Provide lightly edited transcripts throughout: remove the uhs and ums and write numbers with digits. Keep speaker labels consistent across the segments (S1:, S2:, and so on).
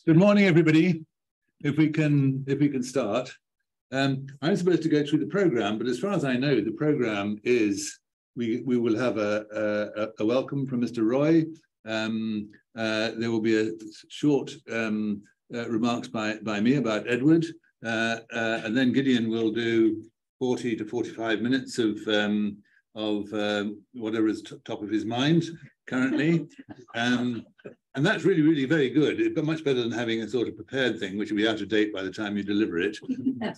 S1: Good morning, everybody. If we can start. I'm supposed to go through the program, but as far as I know, the program is we will have a welcome from Mr. Roy. There will be a short remarks by me about Edward, and then Gideon will do 40 to 45 minutes of whatever is top of his mind currently. And that's really, really very good. It's much better than having a sort of prepared thing, which will be out of date by the time you deliver it.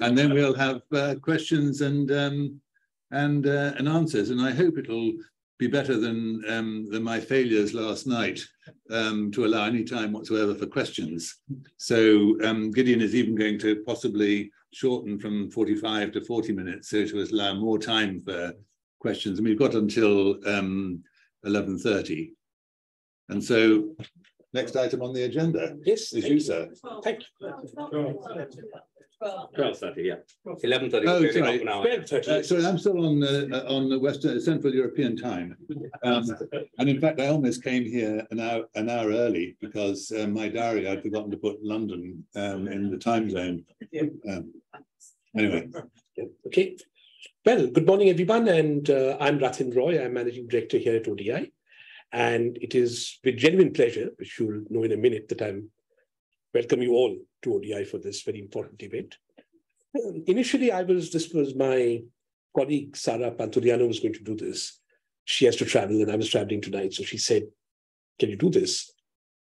S1: And then we'll have questions and answers. And I hope it'll be better than my failures last night to allow any time whatsoever for questions. So Gideon is even going to possibly shorten from 45 to 40 minutes, so to allow more time for questions. And we've got until 11:30. And so, next item on the agenda.
S2: Yes,
S1: is you, sir.
S2: Thank you.
S3: 12:30, yeah. 11:30.
S1: Oh, sorry.
S2: 12:30.
S1: Sorry, I'm still on the Western Central European time, and in fact, I almost came here an hour early because my diary I'd forgotten to put London in the time zone. Anyway.
S2: Okay. Well, good morning, everyone, and I'm Rathin Roy. I'm Managing Director here at ODI. And it is with genuine pleasure, which you'll know in a minute, that I'm welcome you all to ODI for this very important event. Initially, this was my colleague, Sara Pantoliano, was going to do this. She has to travel, and I was traveling tonight. So she said, can you do this?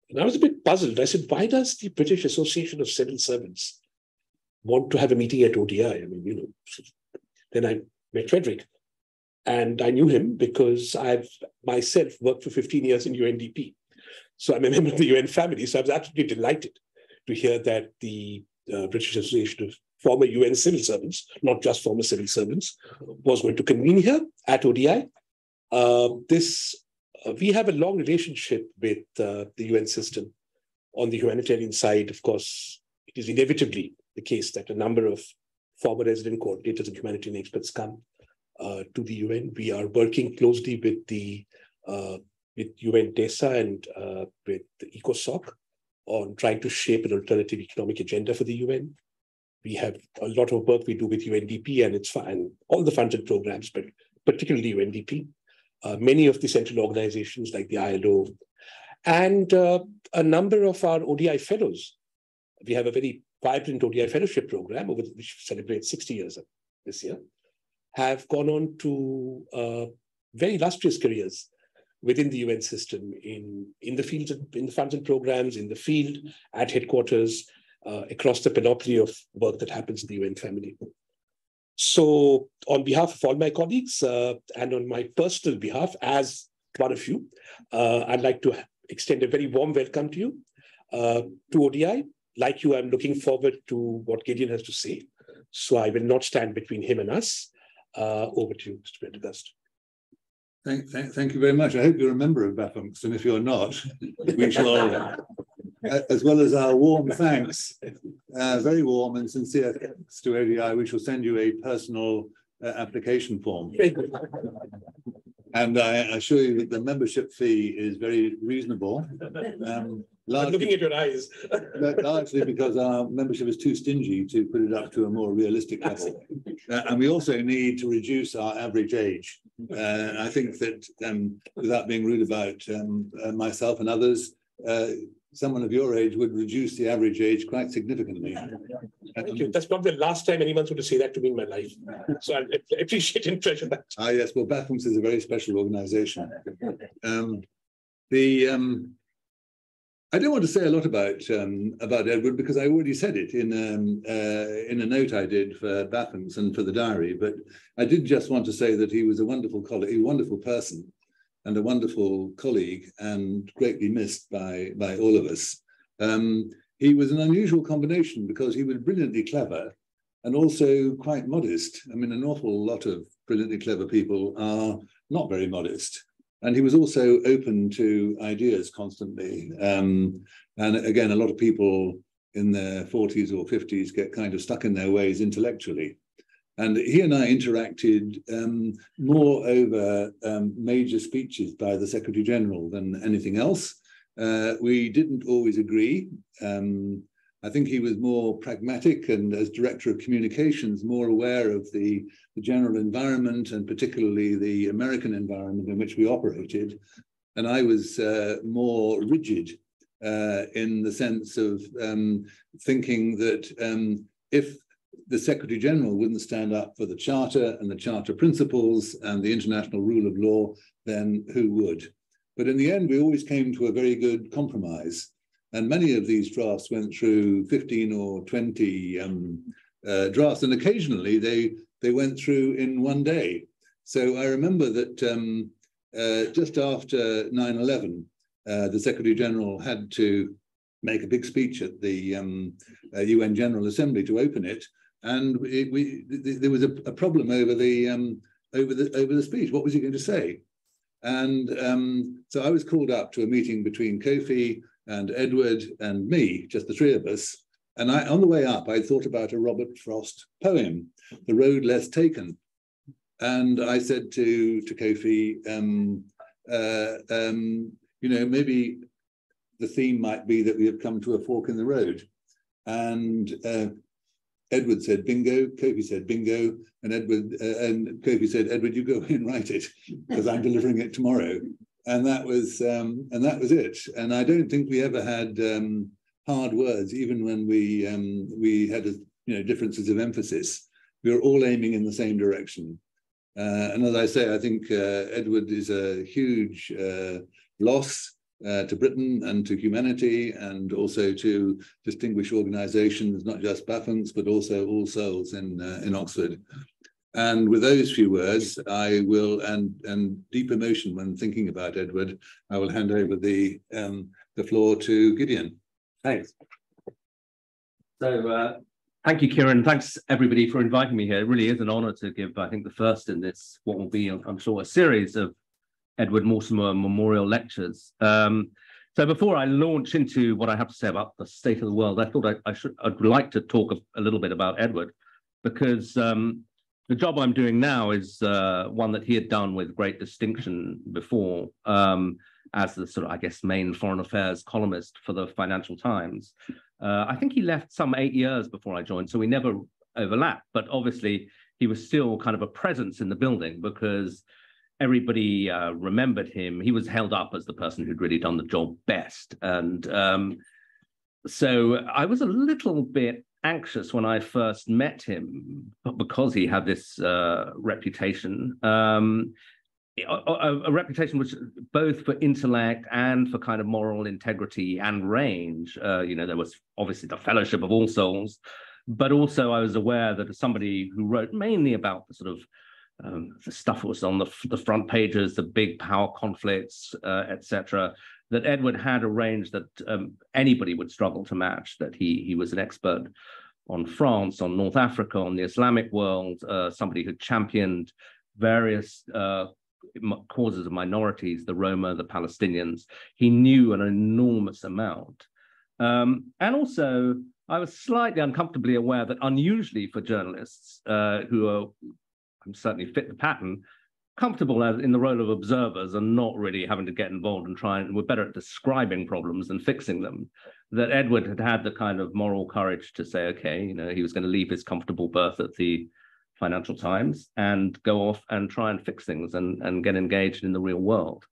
S2: And I was a bit puzzled. I said, why does the British Association of Civil Servants want to have a meeting at ODI? I mean, Then I met Frederick. And I knew him because I've myself worked for 15 years in UNDP. So I'm a member of the UN family. So I was absolutely delighted to hear that the British Association of Former UN Civil Servants, not just former civil servants, was going to convene here at ODI. We have a long relationship with the UN system. On the humanitarian side, of course, it is inevitably the case that a number of former resident coordinators and humanitarian experts come to the UN. We are working closely with the UN DESA and with the ECOSOC on trying to shape an alternative economic agenda for the UN. We have a lot of work we do with UNDP and all the funds and programs, but particularly UNDP. Many of the central organizations like the ILO and a number of our ODI fellows. We have a very vibrant ODI fellowship program which celebrates 60 years this year, have gone on to very illustrious careers within the UN system in the fields, in the funds and programs, in the field, at headquarters, across the panoply of work that happens in the UN family. So on behalf of all my colleagues and on my personal behalf, as one of you, I'd like to extend a very warm welcome to you to ODI. Like you, I'm looking forward to what Gideon has to say. So I will not stand between him and us. Over to you, Mr. Prendergast.
S1: Thank you very much. I hope you're a member of BAFMX, and if you're not, we shall, as well as our warm thanks, very warm and sincere thanks to ODI, we shall send you a personal application form. And I assure you that the membership fee is very reasonable.
S2: I'm looking at your eyes.
S1: Largely because our membership is too stingy to put it up to a more realistic level. And we also need to reduce our average age. I think that without being rude about myself and others, someone of your age would reduce the average age quite significantly.
S2: Thank you. That's probably the last time anyone's going to say that to me in my life. So I appreciate and treasure that.
S1: Ah, yes. Well, BAFMX is a very special organization. I don't want to say a lot about Edward because I already said it in a note I did for BAFMX and for the diary. But I did just want to say that he was a wonderful colleague, a wonderful person, and a wonderful colleague, and greatly missed by all of us. He was an unusual combination because he was brilliantly clever and also quite modest. I mean, an awful lot of brilliantly clever people are not very modest. And he was also open to ideas constantly. And again, a lot of people in their 40s or 50s get kind of stuck in their ways intellectually. And he and I interacted more over major speeches by the Secretary General than anything else. We didn't always agree. I think he was more pragmatic and, as director of communications, more aware of the general environment and particularly the American environment in which we operated. And I was more rigid in the sense of thinking that if the Secretary General wouldn't stand up for the Charter and the Charter principles and the international rule of law, then who would? But in the end, we always came to a very good compromise. And many of these drafts went through 15 or 20 drafts, and occasionally they went through in one day. So I remember that just after 9/11, the Secretary General had to make a big speech at the UN General Assembly to open it, and there was a problem over the speech. What was he going to say? And so I was called up to a meeting between Kofi and Edward and me, just the three of us. And on the way up, I thought about a Robert Frost poem, The Road Less Taken. And I said to Kofi, maybe the theme might be that we have come to a fork in the road. And Edward said, bingo. Kofi said, bingo. And Kofi said, Edward, you go and write it, because I'm delivering it tomorrow. And that was it. And I don't think we ever had hard words, even when we had differences of emphasis. We were all aiming in the same direction. And as I say, I think Edward is a huge loss to Britain and to humanity, and also to distinguished organisations, not just Baffin's, but also All Souls in Oxford. And with those few words, I will, and deep emotion when thinking about Edward, I will hand over the floor to Gideon.
S4: Thanks. So thank you, Kieran. Thanks, everybody, for inviting me here. It really is an honour to give, I think, the first in this, what will be, I'm sure, a series of Edward Mortimer Memorial Lectures. So before I launch into what I have to say about the state of the world, I thought I'd like to talk a little bit about Edward, because the job I'm doing now is one that he had done with great distinction before, as the sort of, I guess, main foreign affairs columnist for the Financial Times. I think he left some 8 years before I joined, so we never overlapped, but obviously he was still kind of a presence in the building, because everybody remembered him. He was held up as the person who'd really done the job best. And so I was a little bit anxious when I first met him, because he had this reputation, a reputation which, both for intellect and for kind of moral integrity and range, there was obviously the Fellowship of All Souls, but also I was aware that as somebody who wrote mainly about the sort of the stuff that was on the front pages, the big power conflicts, etc., that Edward had a range that anybody would struggle to match, that he was an expert on France, on North Africa, on the Islamic world, somebody who championed various causes of minorities, the Roma, the Palestinians. He knew an enormous amount. And also, I was slightly uncomfortably aware that, unusually for journalists who are certainly fit the pattern, comfortable in the role of observers and not really having to get involved and we're better at describing problems than fixing them, that Edward had the kind of moral courage to say, okay, he was going to leave his comfortable berth at the Financial Times and go off and try and fix things and get engaged in the real world.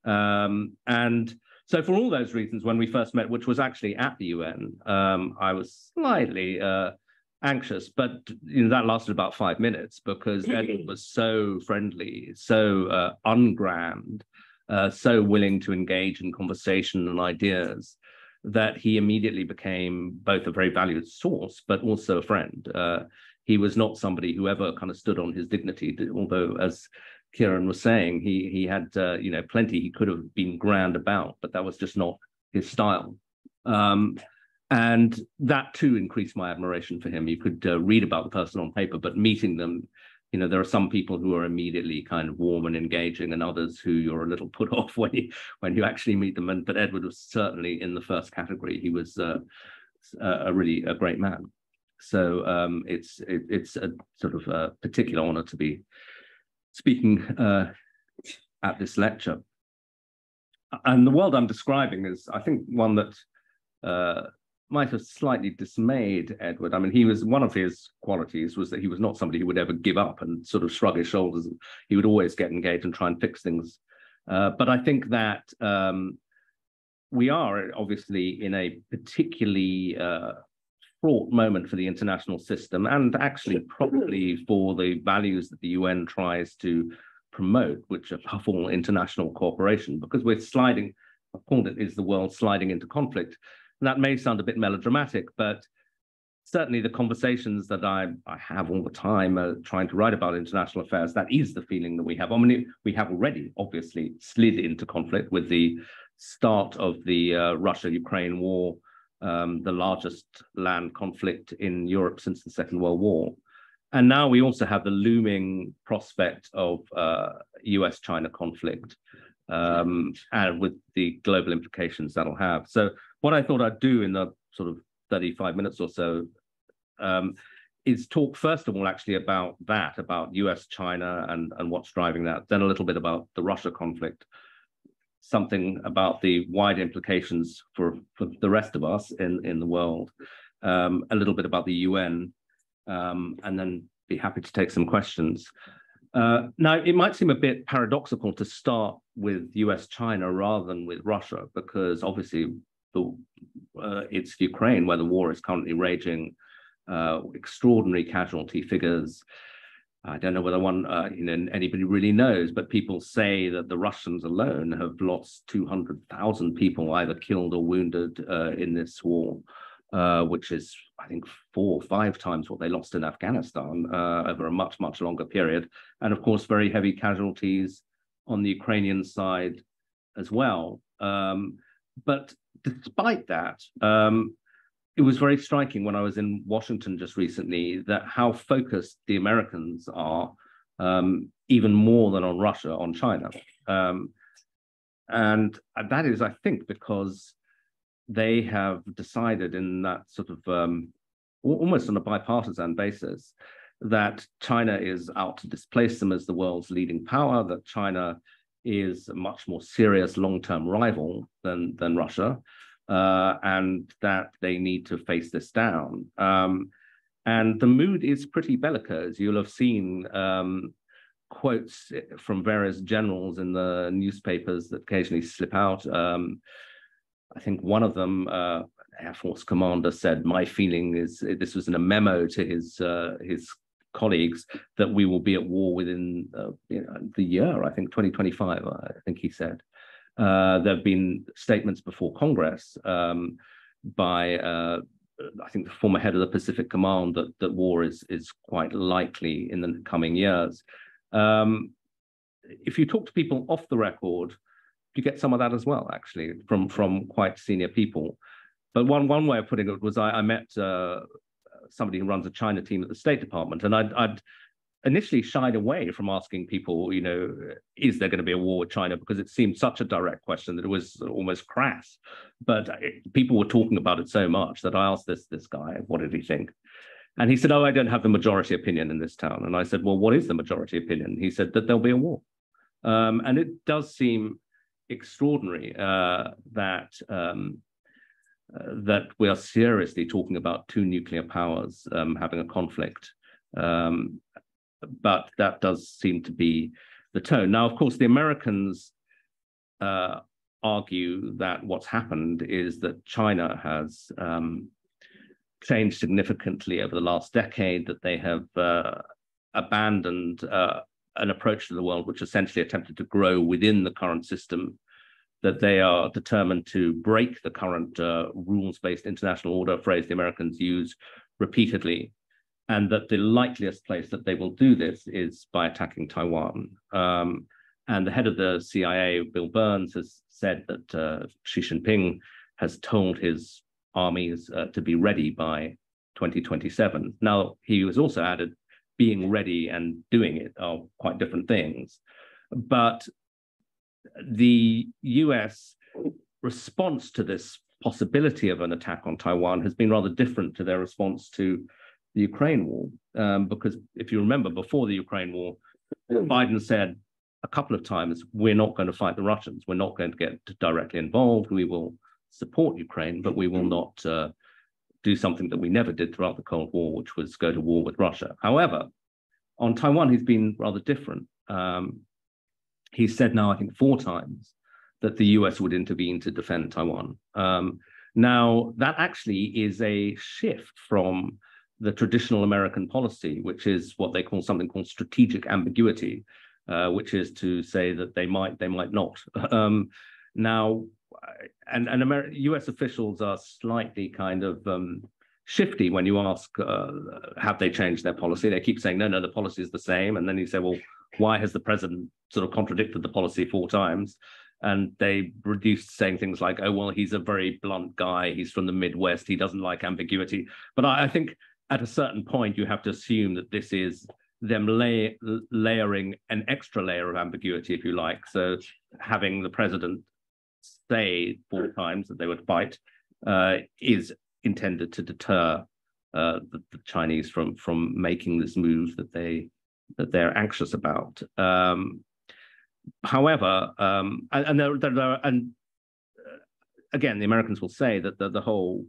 S4: And so for all those reasons, when we first met, which was actually at the UN, I was slightly anxious, but that lasted about 5 minutes, because Edward was so friendly, so ungrand, so willing to engage in conversation and ideas, that he immediately became both a very valued source, but also a friend. He was not somebody who ever kind of stood on his dignity, although, as Kieran was saying, he had plenty he could have been grand about, but that was just not his style. And that too increased my admiration for him. You could read about the person on paper, but meeting them, there are some people who are immediately kind of warm and engaging, and others who you're a little put off when you actually meet them. But Edward was certainly in the first category. He was really a great man. So it's a sort of a particular honor to be speaking at this lecture. And the world I'm describing is, I think, one that might have slightly dismayed Edward. I mean, he was, one of his qualities was that he was not somebody who would ever give up and sort of shrug his shoulders. He would always get engaged and try and fix things. But I think that we are obviously in a particularly fraught moment for the international system, and actually probably for the values that the UN tries to promote, which are full international cooperation, because we're sliding, I've called it, is the world sliding into conflict. And that may sound a bit melodramatic, but certainly the conversations that I have all the time trying to write about international affairs, that is the feeling that we have. I mean, we have already obviously slid into conflict with the start of the Russia-Ukraine war, the largest land conflict in Europe since the Second World War. And now we also have the looming prospect of US-China conflict, and with the global implications that'll have. So what I thought I'd do in the sort of 35 minutes or so is talk first of all actually about that, about US-China and what's driving that, then a little bit about the Russia conflict, something about the wider implications for the rest of us in the world, a little bit about the UN, and then be happy to take some questions. Now, it might seem a bit paradoxical to start with US-China rather than with Russia, because obviously it's Ukraine where the war is currently raging, extraordinary casualty figures. I don't know whether anybody really knows, but people say that the Russians alone have lost 200,000 people either killed or wounded in this war, which is, I think, 4 or 5 times what they lost in Afghanistan over a much, much longer period. And of course, very heavy casualties on the Ukrainian side as well. But despite that, it was very striking when I was in Washington just recently that how focused the Americans are, even more than on Russia, on China. And that is, I think, because they have decided in that sort of almost on a bipartisan basis that China is out to displace them as the world's leading power, that China is a much more serious long-term rival than Russia, and that they need to face this down. And the mood is pretty bellicose. You'll have seen quotes from various generals in the newspapers that occasionally slip out. I think one of them, Air Force commander, said, "My feeling is," this was in a memo to his colleagues, "that we will be at war within the year, I think 2025, I think he said." There have been statements before Congress by, I think, the former head of the Pacific Command that war is quite likely in the coming years. If you talk to people off the record, you get some of that as well, actually, from quite senior people. But one way of putting it was I met somebody who runs a China team at the State Department, and I'd initially shied away from asking people, is there going to be a war with China? Because it seemed such a direct question that it was almost crass. But people were talking about it so much that I asked this guy, what did he think? And he said, "Oh, I don't have the majority opinion in this town." And I said, "Well, what is the majority opinion?" He said that there'll be a war. And it does seem extraordinary that we are seriously talking about 2 nuclear powers having a conflict. But that does seem to be the tone. Now, of course, the Americans argue that what's happened is that China has changed significantly over the last decade, that they have abandoned an approach to the world which essentially attempted to grow within the current system, that they are determined to break the current rules-based international order, a phrase the Americans use repeatedly, and that the likeliest place that they will do this is by attacking Taiwan. And the head of the CIA, Bill Burns, has said that Xi Jinping has told his armies to be ready by 2027. Now, he has also added being ready and doing it are quite different things. But the US response to this possibility of an attack on Taiwan has been rather different to their response to the Ukraine war. Because if you remember, before the Ukraine war, Biden said, a couple of times, we're not going to fight the Russians. We're not going to get directly involved. We will support Ukraine, but we will not do something that we never did throughout the Cold War, which was go to war with Russia. However, on Taiwan, he's been rather different. He's said now, I think 4 times, that the US would intervene to defend Taiwan. Now, that actually is a shift from the traditional American policy, which is what they call something called strategic ambiguity, which is to say that they might not. Now, US officials are slightly kind of shifty when you ask, have they changed their policy? They keep saying, no, the policy is the same. And then you say, well, why has the president sort of contradicted the policy 4 times? And they reduced saying things like, oh, well, he's a very blunt guy. He's from the Midwest. He doesn't like ambiguity. But I think at a certain point, you have to assume that this is them layering an extra layer of ambiguity, if you like. So having the president say 4 times that they would fight is intended to deter the Chinese from making this move that they're anxious about. However, again, the Americans will say that the whole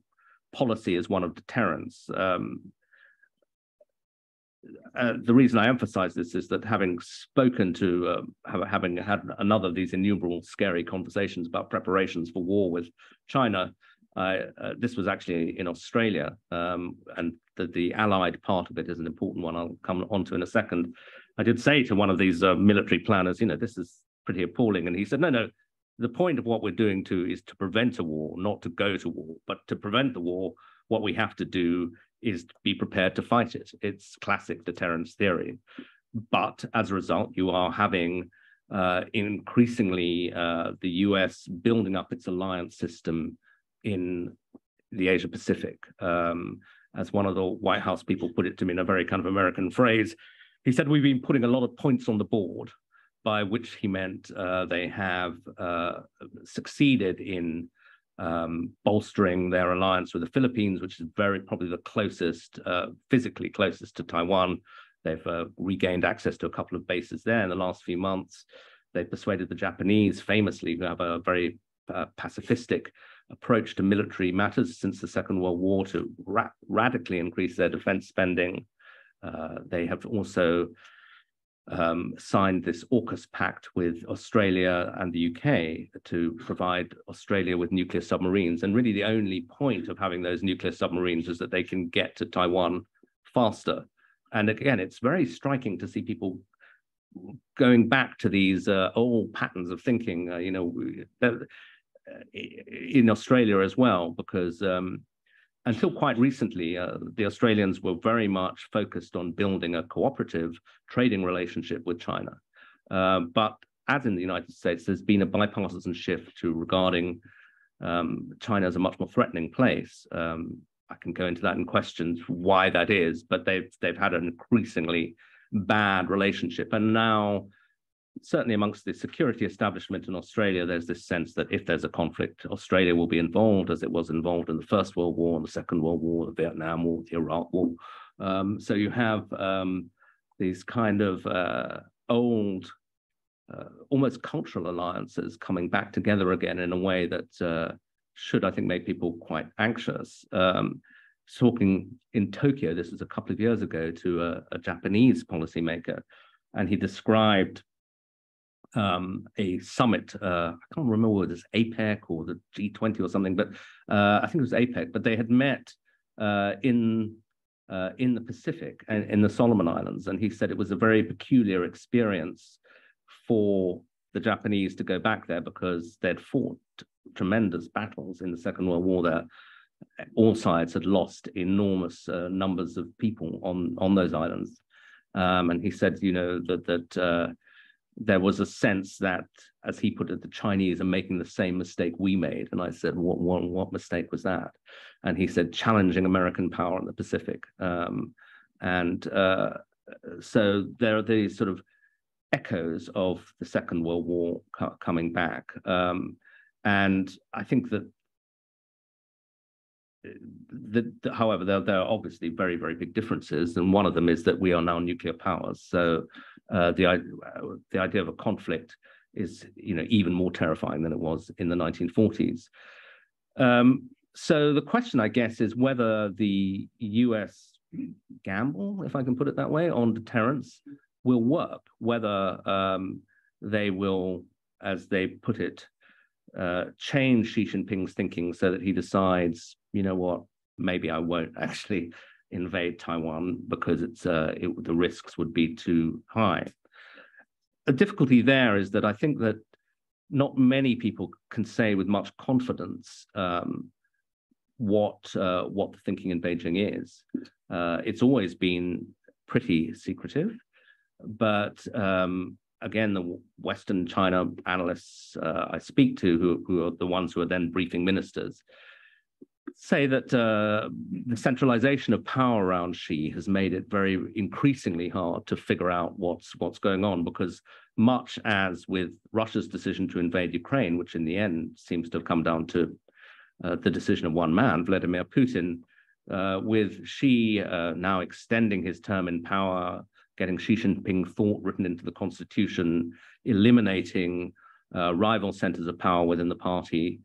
S4: policy is one of deterrence. The reason I emphasize this is that having spoken to, having had another of these innumerable scary conversations about preparations for war with China, this was actually in Australia, and the allied part of it is an important one I'll come on to in a second. I did say to one of these military planners, this is pretty appalling. And he said, no, the point of what we're doing is to prevent a war, not to go to war. But to prevent the war, what we have to do is be prepared to fight it. It's classic deterrence theory. But as a result, you are having increasingly the US building up its alliance system in the Asia Pacific. As one of the White House people put it to me in a very kind of American phrase, he said, we've been putting a lot of points on the board, by which he meant they have succeeded in bolstering their alliance with the Philippines, which is probably the closest, physically closest to Taiwan. They've regained access to a couple of bases there in the last few months. They've persuaded the Japanese, famously, who have a very pacifistic approach to military matters since the Second World War, to radically increase their defense spending. They have also signed this AUKUS pact with Australia and the UK to provide Australia with nuclear submarines. And really the only point of having those nuclear submarines is that they can get to Taiwan faster. And again, it's very striking to see people going back to these old patterns of thinking, in Australia as well, because until quite recently, the Australians were very much focused on building a cooperative trading relationship with China. But as in the United States, there's been a bipartisan shift to regarding China as a much more threatening place. I can go into that in questions why that is, but they've had an increasingly bad relationship. And now, certainly amongst the security establishment in Australia, there's this sense that if there's a conflict, Australia will be involved, as it was involved in the First World War, and the Second World War, the Vietnam War, the Iraq War. So you have these kind of old, almost cultural alliances coming back together again in a way that should, I think, make people quite anxious. Talking in Tokyo, this was a couple of years ago, to a Japanese policymaker, and he described a summit, I can't remember whether it was APEC or the G20 or something, but I think it was APEC, but they had met in the Pacific and in the Solomon Islands. And he said it was a very peculiar experience for the Japanese to go back there, because they'd fought tremendous battles in the Second World War there. All sides had lost enormous numbers of people on those islands. And he said, that there was a sense that, as he put it, the Chinese are making the same mistake we made. And I said, what mistake was that? And he said, challenging American power in the Pacific. So there are these sort of echoes of the Second World War coming back. And I think that, however, there are obviously very, very big differences. And one of them is that we are now nuclear powers. So the idea of a conflict is, even more terrifying than it was in the 1940s. So the question, I guess, is whether the US gamble, if I can put it that way, on deterrence will work, whether they will, as they put it, change Xi Jinping's thinking so that he decides, you know what, maybe I won't actually invade Taiwan because the risks would be too high. The difficulty there is that I think that not many people can say with much confidence what the thinking in Beijing is. It's always been pretty secretive, but again, the Western China analysts I speak to, who are the ones who are then briefing ministers, say that the centralization of power around Xi has made it very increasingly hard to figure out what's going on, because much as with Russia's decision to invade Ukraine, which in the end seems to have come down to the decision of one man, Vladimir Putin, with Xi now extending his term in power, getting Xi Jinping thought written into the constitution, eliminating rival centers of power within the party.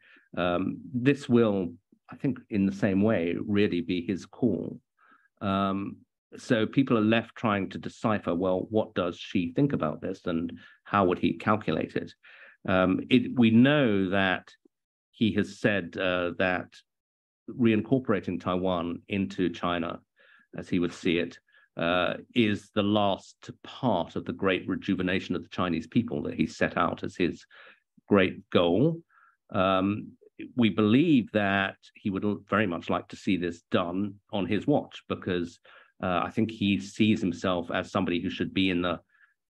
S4: This will, I think, in the same way, really be his call. So people are left trying to decipher, well, what does Xi think about this and how would he calculate it? We know that he has said that reincorporating Taiwan into China, as he would see it, is the last part of the great rejuvenation of the Chinese people that he set out as his great goal. We believe that he would very much like to see this done on his watch, because I think he sees himself as somebody who should be in the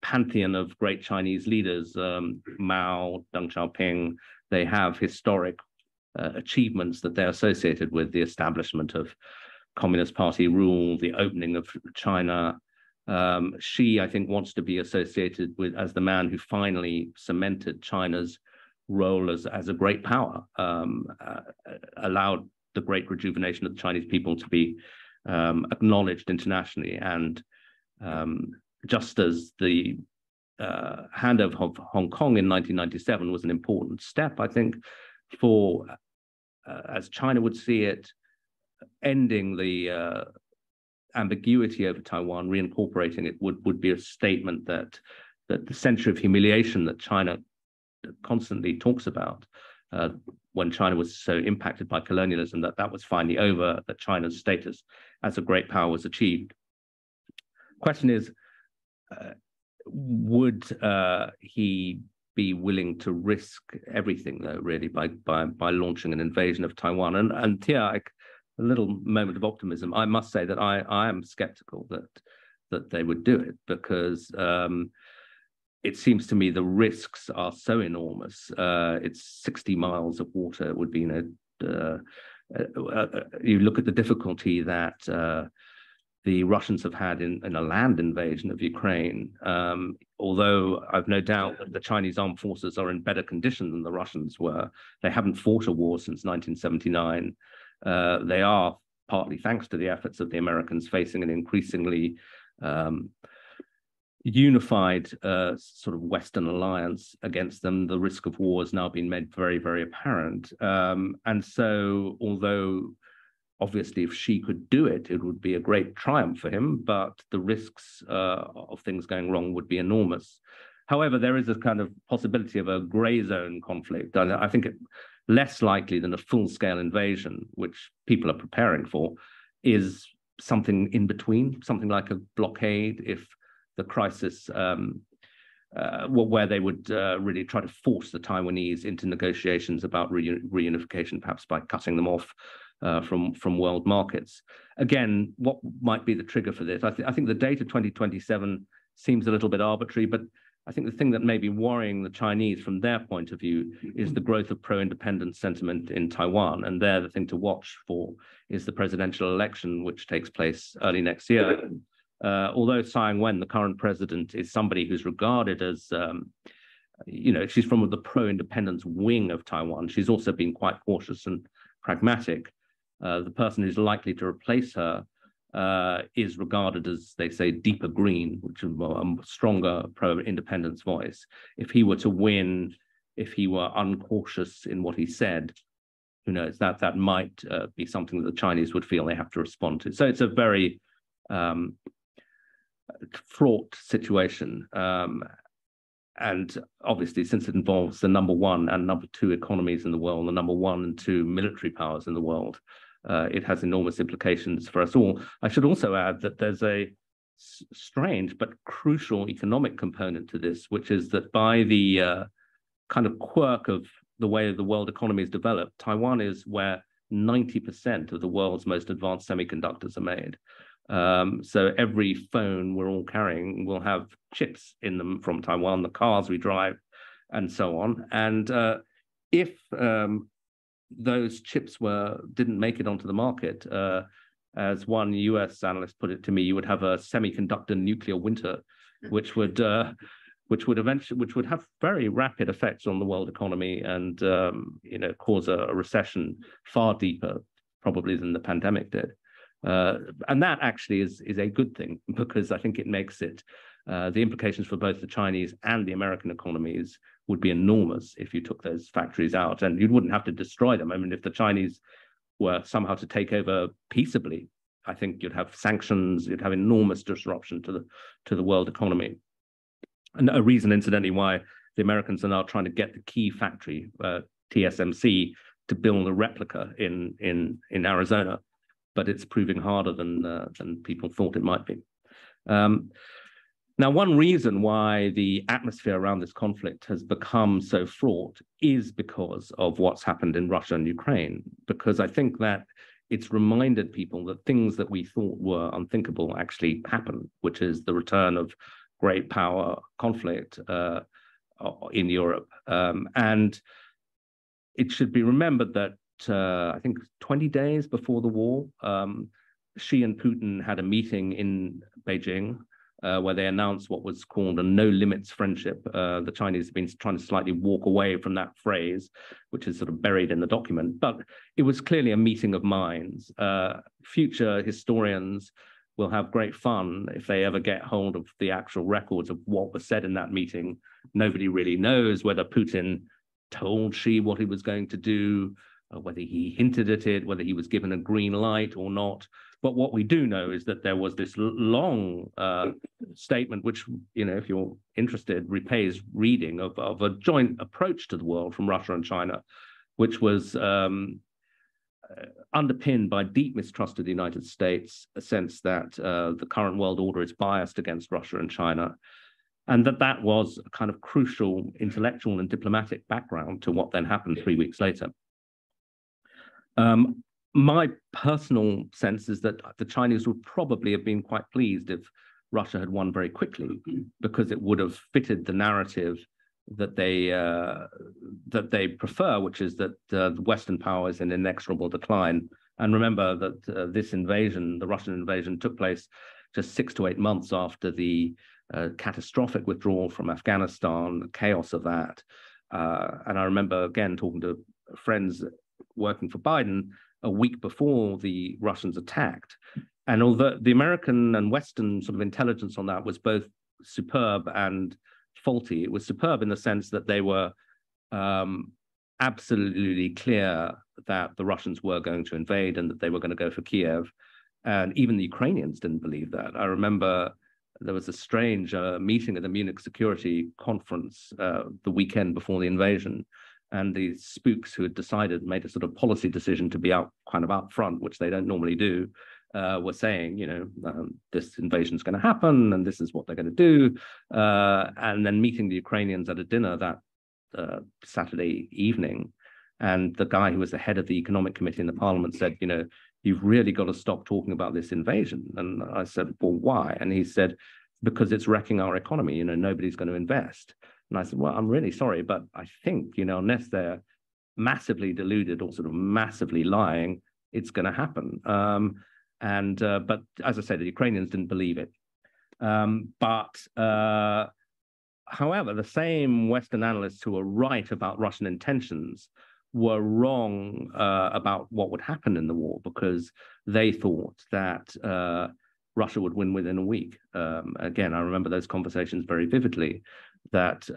S4: pantheon of great Chinese leaders. Mao, Deng Xiaoping, they have historic achievements that they're associated with: the establishment of Communist Party rule, the opening of China. Xi, I think, wants to be associated with as the man who finally cemented China's role as a great power, allowed the great rejuvenation of the Chinese people to be acknowledged internationally. And just as the handover of Hong Kong in 1997 was an important step, I think, for, as China would see it, ending the ambiguity over Taiwan, reincorporating it would be a statement that the century of humiliation that China constantly talks about, when China was so impacted by colonialism, that was finally over, that China's status as a great power was achieved. Question is, would he be willing to risk everything, though, really, by launching an invasion of Taiwan? And here, a little moment of optimism. I must say that I am skeptical that they would do it, because it seems to me the risks are so enormous. It's 60 miles of water. It would be, you look at the difficulty that the Russians have had in a land invasion of Ukraine. Although I've no doubt that the Chinese armed forces are in better condition than the Russians were. They haven't fought a war since 1979. They are, partly thanks to the efforts of the Americans, facing an increasingly unified sort of Western alliance against them. The risk of war has now been made very, very apparent. And so, although obviously if Xi could do it, it would be a great triumph for him, but the risks of things going wrong would be enormous. However, there is a kind of possibility of a gray zone conflict. I think it less likely than a full-scale invasion, which people are preparing for, is something in between, something like a blockade, if the crisis, where they would really try to force the Taiwanese into negotiations about reunification, perhaps by cutting them off from world markets. Again, what might be the trigger for this? I think the date of 2027 seems a little bit arbitrary, but I think the thing that may be worrying the Chinese from their point of view is the growth of pro-independence sentiment in Taiwan. And there, the thing to watch for is the presidential election, which takes place early next year. Although Tsai Ing-wen, the current president, is somebody who's regarded as, she's from the pro-independence wing of Taiwan. She's also been quite cautious and pragmatic. The person who's likely to replace her is regarded as, they say, deeper green, which is a stronger pro-independence voice. If he were to win, if he were uncautious in what he said, who knows, that might be something that the Chinese would feel they have to respond to. So it's a very fraught situation. And obviously, since it involves the number one and number two economies in the world, the number one and two military powers in the world, it has enormous implications for us all. I should also add that there's a strange but crucial economic component to this, which is that by the kind of quirk of the way the world economy is developed, Taiwan is where 90% of the world's most advanced semiconductors are made. So every phone we're all carrying will have chips in them from Taiwan, the cars we drive, and so on. And if those chips didn't make it onto the market, as one US analyst put it to me, you would have a semiconductor nuclear winter, which would have very rapid effects on the world economy and cause a recession far deeper probably than the pandemic did. And that actually is a good thing, because I think it makes it, the implications for both the Chinese and the American economies would be enormous if you took those factories out, and you wouldn't have to destroy them. I mean, if the Chinese were somehow to take over peaceably, I think you'd have sanctions, you'd have enormous disruption to the world economy. And a reason, incidentally, why the Americans are now trying to get the key factory, TSMC, to build a replica in Arizona, but it's proving harder than people thought it might be. Now, one reason why the atmosphere around this conflict has become so fraught is because of what's happened in Russia and Ukraine, because I think that it's reminded people that things that we thought were unthinkable actually happen, which is the return of great power conflict in Europe. And it should be remembered that I think 20 days before the war, Xi and Putin had a meeting in Beijing where they announced what was called a no-limits friendship. The Chinese have been trying to slightly walk away from that phrase, which is sort of buried in the document, but it was clearly a meeting of minds. Future historians will have great fun if they ever get hold of the actual records of what was said in that meeting. Nobody really knows whether Putin told Xi what he was going to do, whether he hinted at it, whether he was given a green light or not. But what we do know is that there was this long statement, which, if you're interested, repays reading of a joint approach to the world from Russia and China, which was underpinned by deep mistrust of the United States, a sense that the current world order is biased against Russia and China, and that was a kind of crucial intellectual and diplomatic background to what then happened 3 weeks later. My personal sense is that the Chinese would probably have been quite pleased if Russia had won very quickly, because it would have fitted the narrative that they prefer, which is that the Western power is in inexorable decline. And remember that this invasion, the Russian invasion, took place just 6 to 8 months after the catastrophic withdrawal from Afghanistan, the chaos of that. And I remember, again, talking to friends working for Biden a week before the Russians attacked. And although the American and Western sort of intelligence on that was both superb and faulty, it was superb in the sense that they were absolutely clear that the Russians were going to invade and that they were going to go for Kiev. And even the Ukrainians didn't believe that. I remember there was a strange meeting at the Munich Security Conference the weekend before the invasion. And the spooks who had made a sort of policy decision to be out front, which they don't normally do, were saying, this invasion is going to happen and this is what they're going to do. And then meeting the Ukrainians at a dinner that Saturday evening. And the guy who was the head of the economic committee in the parliament said, you've really got to stop talking about this invasion. And I said, well, why? And he said, because it's wrecking our economy. Nobody's going to invest. And I said, well, I'm really sorry, but I think, unless they're massively deluded or sort of massively lying, it's going to happen. But as I said, the Ukrainians didn't believe it. However, the same Western analysts who were right about Russian intentions were wrong about what would happen in the war, because they thought that Russia would win within a week. Again, I remember those conversations very vividly, that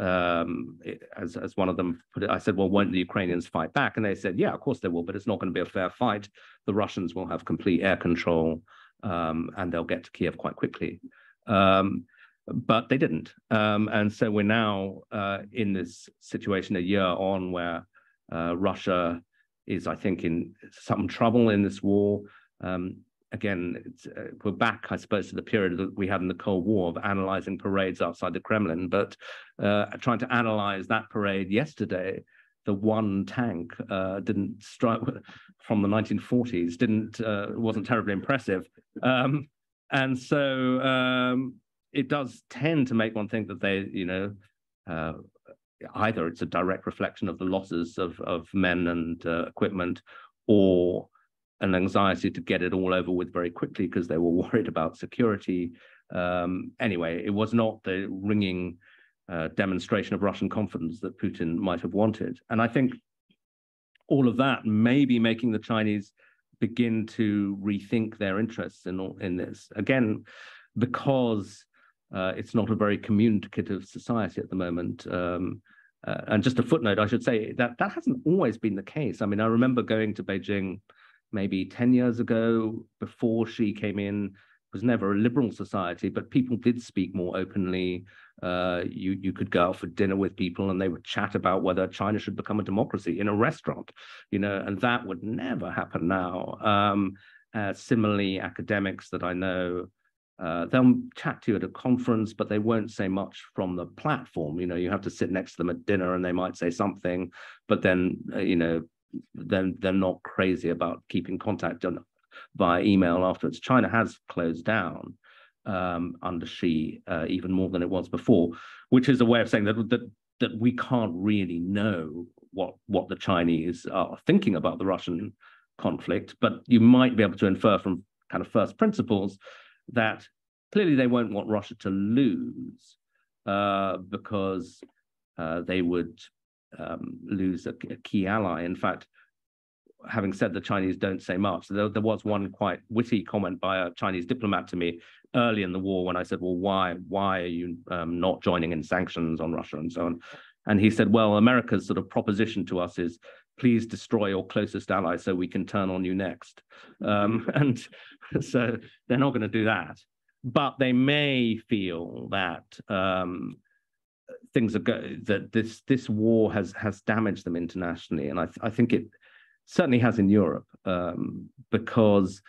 S4: as one of them put it, I said, well, won't the Ukrainians fight back? And they said, yeah, of course they will, but it's not going to be a fair fight. The Russians will have complete air control, and they'll get to Kiev quite quickly. But they didn't. And so we're now in this situation a year on where Russia is, I think, in some trouble in this war. Again, we're back, I suppose, to the period that we had in the Cold War of analyzing parades outside the Kremlin, but trying to analyze that parade yesterday, the one tank didn't strike from the 1940s, wasn't terribly impressive. And so it does tend to make one think that they, either it's a direct reflection of the losses of men and equipment, or an anxiety to get it all over with very quickly because they were worried about security. Anyway, it was not the ringing demonstration of Russian confidence that Putin might have wanted. And I think all of that may be making the Chinese begin to rethink their interests in this. Again, because it's not a very communicative society at the moment. And just a footnote, I should say that that hasn't always been the case. I mean, I remember going to Beijing maybe 10 years ago, before Xi came in. It was never a liberal society, but people did speak more openly. You could go out for dinner with people and they would chat about whether China should become a democracy in a restaurant, and that would never happen now. Similarly, academics that I know, they'll chat to you at a conference, but they won't say much from the platform. You have to sit next to them at dinner and they might say something, but then, then they're not crazy about keeping contact via email afterwards. China has closed down under Xi even more than it was before, which is a way of saying that we can't really know what the Chinese are thinking about the Russian conflict, but you might be able to infer from kind of first principles that clearly they won't want Russia to lose, because they would lose a key ally. In fact, having said the Chinese don't say much, there was one quite witty comment by a Chinese diplomat to me early in the war when I said, well, why are you not joining in sanctions on Russia and so on? And he said, well, America's sort of proposition to us is, please destroy your closest ally so we can turn on you next. And so they're not going to do that. But they may feel that that this war has damaged them internationally, and I think it certainly has in Europe, because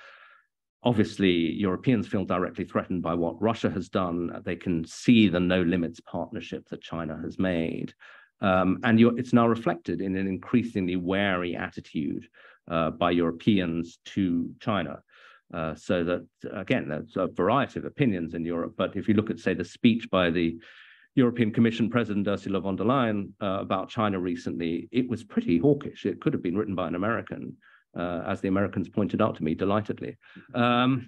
S4: obviously Europeans feel directly threatened by what Russia has done. They can see the no limits partnership that China has made, and it's now reflected in an increasingly wary attitude by Europeans to China. So that, again, there's a variety of opinions in Europe, but if you look at, say, the speech by the European Commission President Ursula von der Leyen about China recently, it was pretty hawkish. It could have been written by an American, as the Americans pointed out to me delightedly. So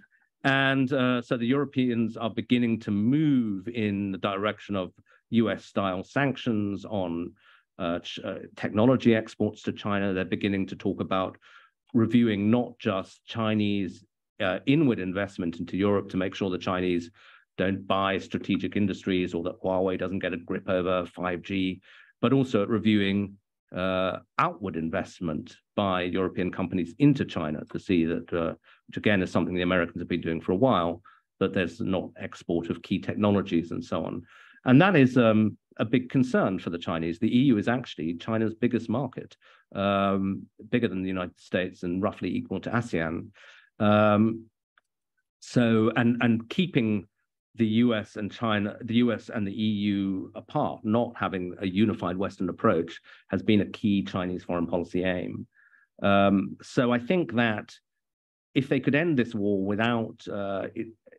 S4: the Europeans are beginning to move in the direction of US-style sanctions on technology exports to China. They're beginning to talk about reviewing not just Chinese inward investment into Europe to make sure the Chinese don't buy strategic industries or that Huawei doesn't get a grip over 5G, but also at reviewing outward investment by European companies into China to see that, which again is something the Americans have been doing for a while, that there's not export of key technologies and so on. And that is a big concern for the Chinese. The EU is actually China's biggest market, bigger than the United States and roughly equal to ASEAN. And keeping the US and China, the US and the EU apart, not having a unified Western approach, has been a key Chinese foreign policy aim. So I think that if they could end this war without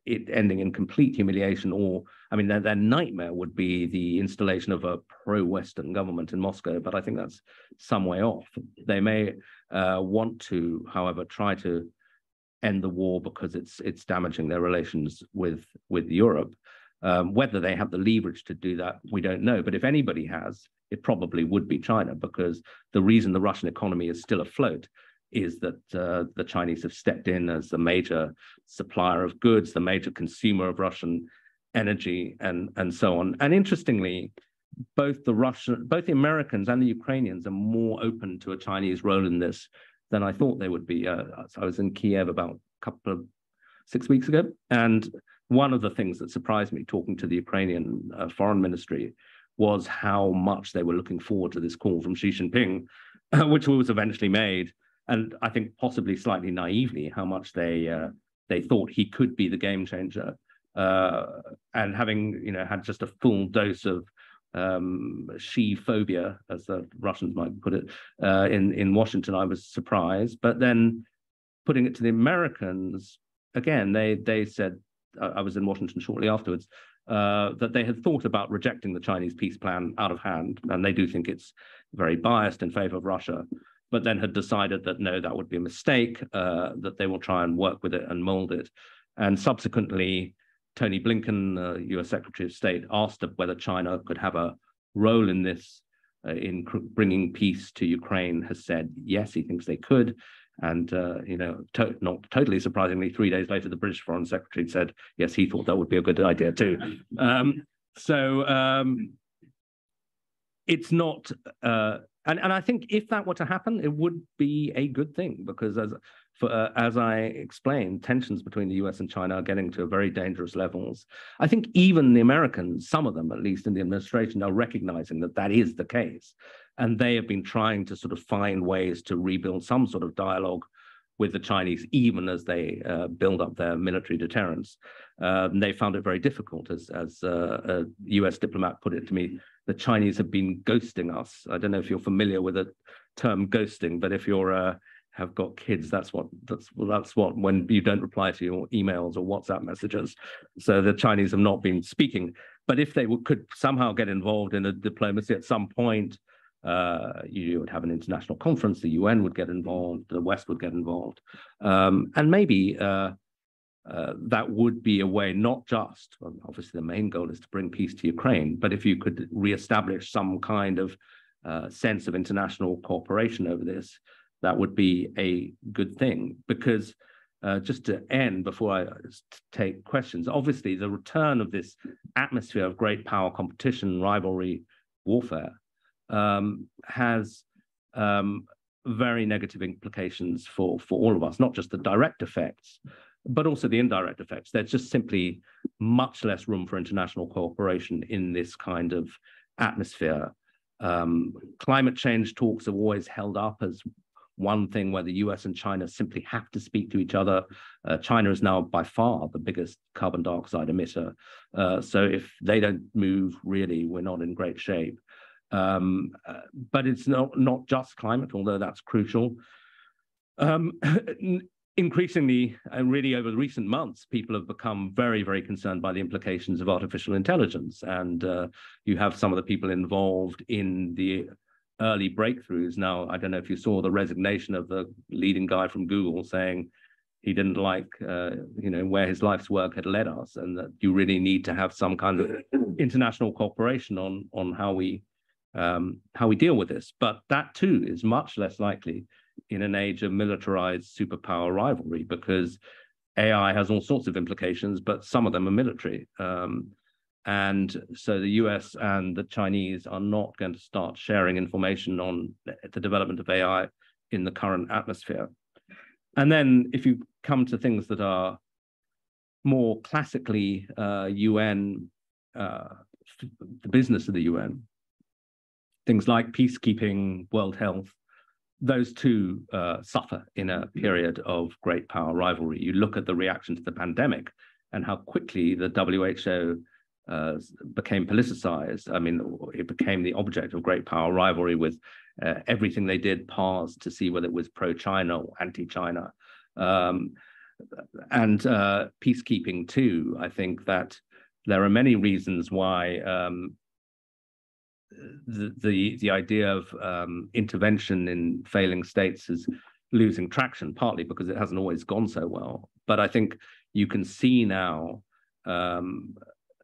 S4: it ending in complete humiliation, or, I mean, their nightmare would be the installation of a pro-Western government in Moscow, but I think that's some way off. They may want to, however, try to end the war because it's damaging their relations with Europe. Whether they have the leverage to do that, we don't know. But if anybody has, it probably would be China, because the reason the Russian economy is still afloat is that the Chinese have stepped in as the major supplier of goods, the major consumer of Russian energy, and so on. And interestingly, both the Americans and the Ukrainians are more open to a Chinese role in this than I thought they would be. I was in Kiev about 6 weeks ago, and one of the things that surprised me talking to the Ukrainian foreign ministry was how much they were looking forward to this call from Xi Jinping, which was eventually made. And I think possibly slightly naively, how much they thought he could be the game changer. And having had just a full dose of Xi phobia, as the Russians might put it, in Washington, I was surprised. But then putting it to the Americans, again, they said, I was in Washington shortly afterwards, that they had thought about rejecting the Chinese peace plan out of hand, and they do think it's very biased in favor of Russia, but then had decided that no, that would be a mistake, that they will try and work with it and mold it. And subsequently, Tony Blinken, US Secretary of State, asked whether China could have a role in this, in bringing peace to Ukraine, has said yes, he thinks they could. And, not totally surprisingly, 3 days later, the British Foreign Secretary said, yes, he thought that would be a good idea too. It's not, and I think if that were to happen, it would be a good thing, because as I explained, tensions between the US and China are getting to very dangerous levels. I think even the Americans, some of them, at least in the administration, are recognizing that that is the case. And they have been trying to sort of find ways to rebuild some sort of dialogue with the Chinese, even as they build up their military deterrence. They found it very difficult, as a US diplomat put it to me. The Chinese have been ghosting us. I don't know if you're familiar with the term ghosting, but if you're have got kids, that's what when you don't reply to your emails or WhatsApp messages. So the Chinese have not been speaking. But if they could somehow get involved in a diplomacy at some point, you would have an international conference, the UN would get involved, the West would get involved. And maybe that would be a way, not just, well, obviously the main goal is to bring peace to Ukraine, but if you could reestablish some kind of sense of international cooperation over this, that would be a good thing. Because just to end, before I take questions, obviously the return of this atmosphere of great power competition, rivalry, warfare, has very negative implications for all of us, not just the direct effects, but also the indirect effects. There's just simply much less room for international cooperation in this kind of atmosphere. Climate change talks have always held up as one thing where the US and China simply have to speak to each other. China is now by far the biggest carbon dioxide emitter. So if they don't move, really, we're not in great shape. But it's not just climate, although that's crucial. Increasingly, and really over the recent months, people have become very, very concerned by the implications of artificial intelligence. And you have some of the people involved in the early breakthroughs. Now, I don't know if you saw the resignation of the leading guy from Google saying he didn't like, where his life's work had led us, and that you really need to have some kind of international cooperation on how we deal with this. But that too is much less likely in an age of militarized superpower rivalry, because AI has all sorts of implications, but some of them are military. And so the US and the Chinese are not going to start sharing information on the development of AI in the current atmosphere. And then if you come to things that are more classically UN, the business of the UN, things like peacekeeping, world health, those two suffer in a period of great power rivalry. You look at the reaction to the pandemic and how quickly the WHO became politicized. I mean, it became the object of great power rivalry, with everything they did paused to see whether it was pro-China or anti-China. And peacekeeping too. I think that there are many reasons why the idea of intervention in failing states is losing traction, partly because it hasn't always gone so well. But I think you can see now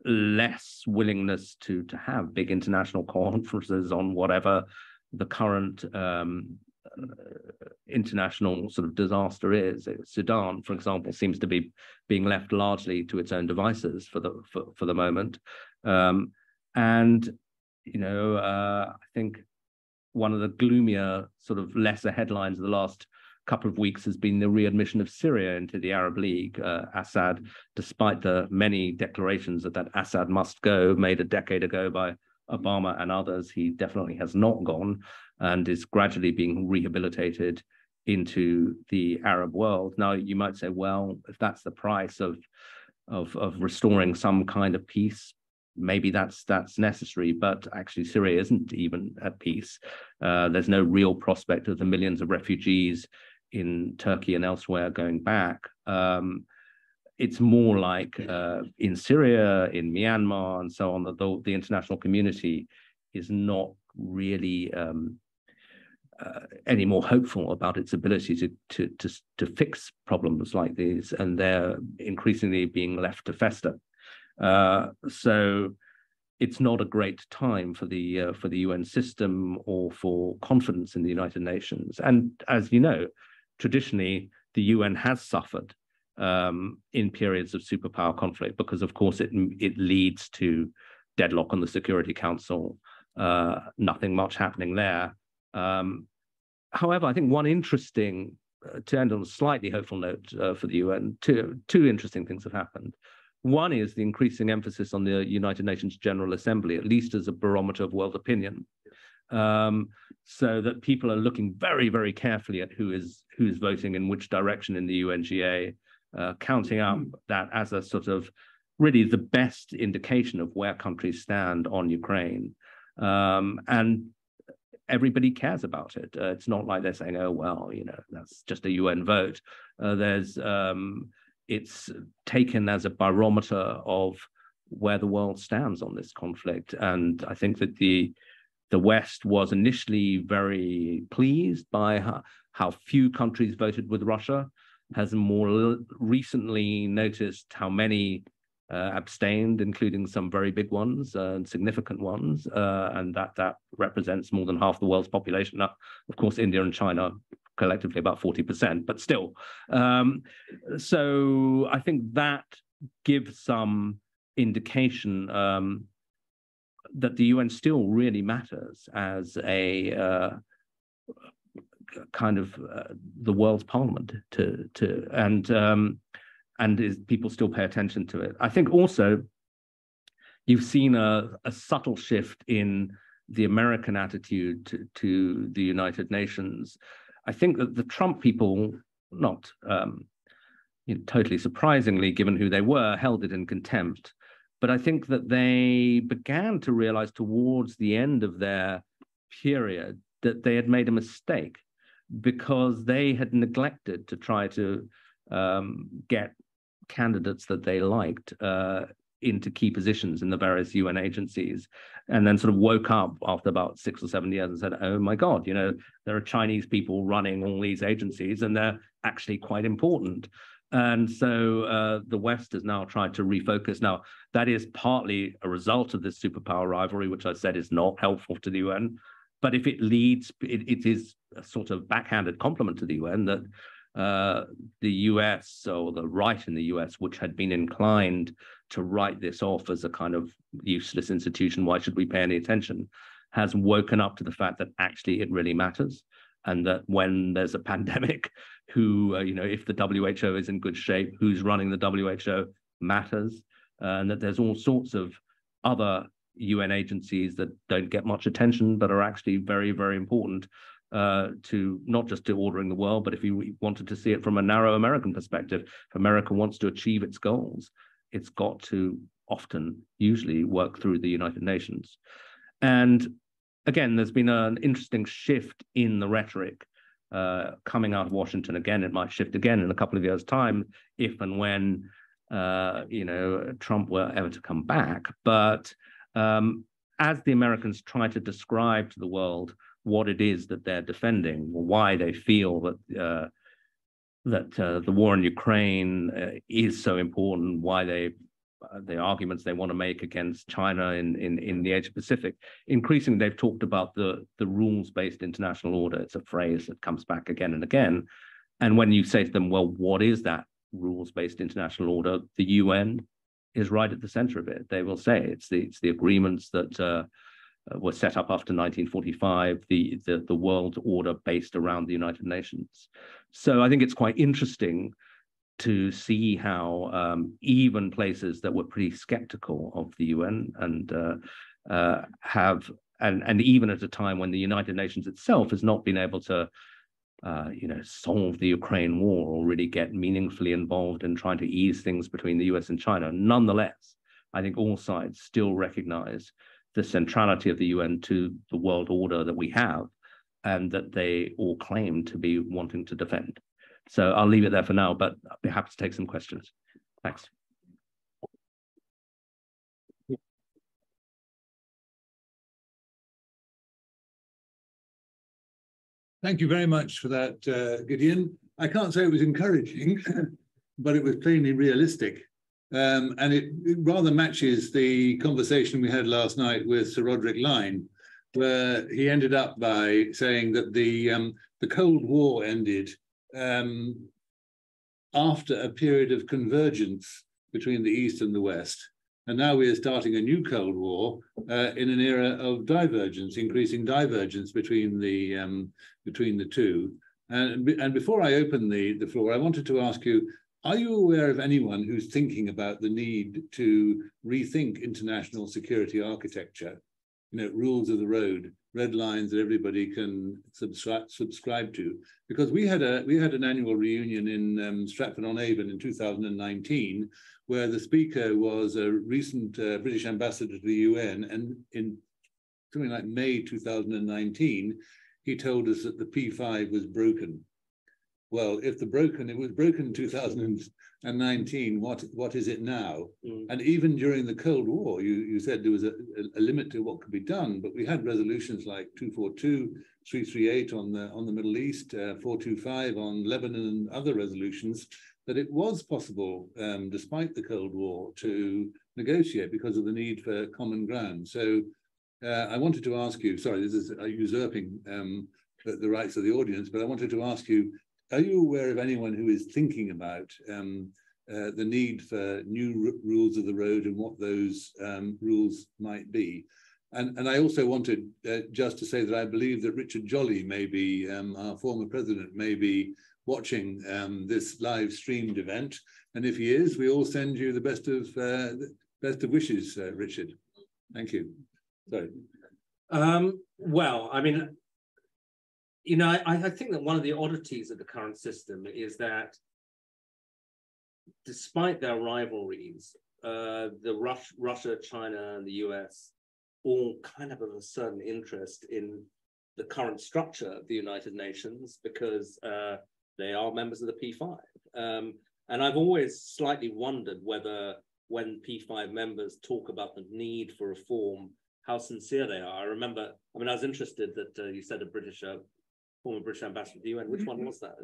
S4: less willingness to have big international conferences on whatever the current international sort of disaster is. Sudan, for example, seems to be being left largely to its own devices for the moment. And I think one of the gloomier, sort of lesser headlines of the last couple of weeks has been the readmission of Syria into the Arab League. Assad, despite the many declarations that Assad must go, made a decade ago by Obama and others, he definitely has not gone and is gradually being rehabilitated into the Arab world. Now, you might say, well, if that's the price of restoring some kind of peace, maybe that's necessary, but actually Syria isn't even at peace. There's no real prospect of the millions of refugees in Turkey and elsewhere going back. It's more like in Syria, in Myanmar, and so on, that the international community is not really any more hopeful about its ability to fix problems like these, and they're increasingly being left to fester. So it's not a great time for the UN system or for confidence in the United Nations. And as you know, traditionally the UN has suffered in periods of superpower conflict because, of course, it leads to deadlock on the Security Council. Nothing much happening there. However, I think one interesting, to end on a slightly hopeful note for the UN, two interesting things have happened. One is the increasing emphasis on the United Nations General Assembly, at least as a barometer of world opinion, so that people are looking very, very carefully at who is voting in which direction in the UNGA, counting up that as a sort of really the best indication of where countries stand on Ukraine. And everybody cares about it. It's not like they're saying, oh, well, that's just a UN vote. It's taken as a barometer of where the world stands on this conflict. And I think that the West was initially very pleased by how few countries voted with Russia, has more recently noticed how many abstained, including some very big ones and significant ones, and that represents more than half the world's population. Now, of course, India and China collectively about 40%, but still. So I think that gives some indication that the UN still really matters as a kind of the world's parliament and people still pay attention to it. I think also you've seen a subtle shift in the American attitude to the United Nations. I think that the Trump people, not totally surprisingly, given who they were, held it in contempt. But I think that they began to realize towards the end of their period that they had made a mistake because they had neglected to try to get candidates that they liked into key positions in the various UN agencies, and then sort of woke up after about 6 or 7 years and said, oh my God, there are Chinese people running all these agencies and they're actually quite important. And so the West has now tried to refocus. Now, that is partly a result of this superpower rivalry, which I said is not helpful to the UN. But if it leads, it is a sort of backhanded compliment to the UN that the US, or the right in the US, which had been inclined to write this off as a kind of useless institution, why should we pay any attention, has woken up to the fact that actually it really matters. And that when there's a pandemic, if the WHO is in good shape, who's running the WHO matters. And that there's all sorts of other UN agencies that don't get much attention, but are actually very, very important to not just to ordering the world, but if you wanted to see it from a narrow American perspective, if America wants to achieve its goals, it's got to usually work through the United Nations. And again, there's been an interesting shift in the rhetoric coming out of Washington. Again, it might shift again in a couple of years' time, if and when Trump were ever to come back. But as the Americans try to describe to the world what it is that they're defending, or why they feel that the war in Ukraine is so important, why they the arguments they want to make against China in the Asia Pacific, increasingly they've talked about the rules-based international order. It's a phrase that comes back again and again. And when you say to them, well, what is that rules-based international order? The UN is right at the center of it. They will say it's the agreements that were set up after 1945, the world order based around the United Nations. So I think it's quite interesting to see how even places that were pretty skeptical of the UN and even at a time when the United Nations itself has not been able to solve the Ukraine war or really get meaningfully involved in trying to ease things between the US and China. Nonetheless, I think all sides still recognize the centrality of the UN to the world order that we have and that they all claim to be wanting to defend. So I'll leave it there for now, but I'll be happy to take some questions. Thanks.
S1: Thank you very much for that, Gideon. I can't say it was encouraging, but it was plainly realistic. And it rather matches the conversation we had last night with Sir Roderick Lyne, where he ended up by saying that the Cold War ended after a period of convergence between the East and the West. And now we are starting a new Cold War in an era of divergence, increasing divergence between the two. And before I open the floor, I wanted to ask you, are you aware of anyone who's thinking about the need to rethink international security architecture? Rules of the road, red lines that everybody can subscribe to. Because we had an annual reunion in Stratford-on-Avon in 2019, where the speaker was a recent British ambassador to the UN, and in something like May 2019, he told us that the P5 was broken. Well, if it was broken in 2019, what is it now? Mm. And even during the Cold War, you said there was a limit to what could be done, but we had resolutions like 242, 338 on the Middle East, 425 on Lebanon, and other resolutions, that it was possible, despite the Cold War, to negotiate because of the need for common ground. So I wanted to ask you, sorry, this is usurping the rights of the audience, but I wanted to ask you, are you aware of anyone who is thinking about the need for new rules of the road and what those rules might be? And I also wanted just to say that I believe that Richard Jolly, maybe our former president, may be watching this live streamed event. And if he is, we all send you the best of wishes, Richard. Thank you. Sorry.
S3: Well, I mean, I think that one of the oddities of the current system is that despite their rivalries, Russia, China, and the US all kind of have a certain interest in the current structure of the United Nations because they are members of the P5. And I've always slightly wondered whether when P5 members talk about the need for reform, how sincere they are. I remember, I was interested that you said a former British ambassador to the UN. Which one was that?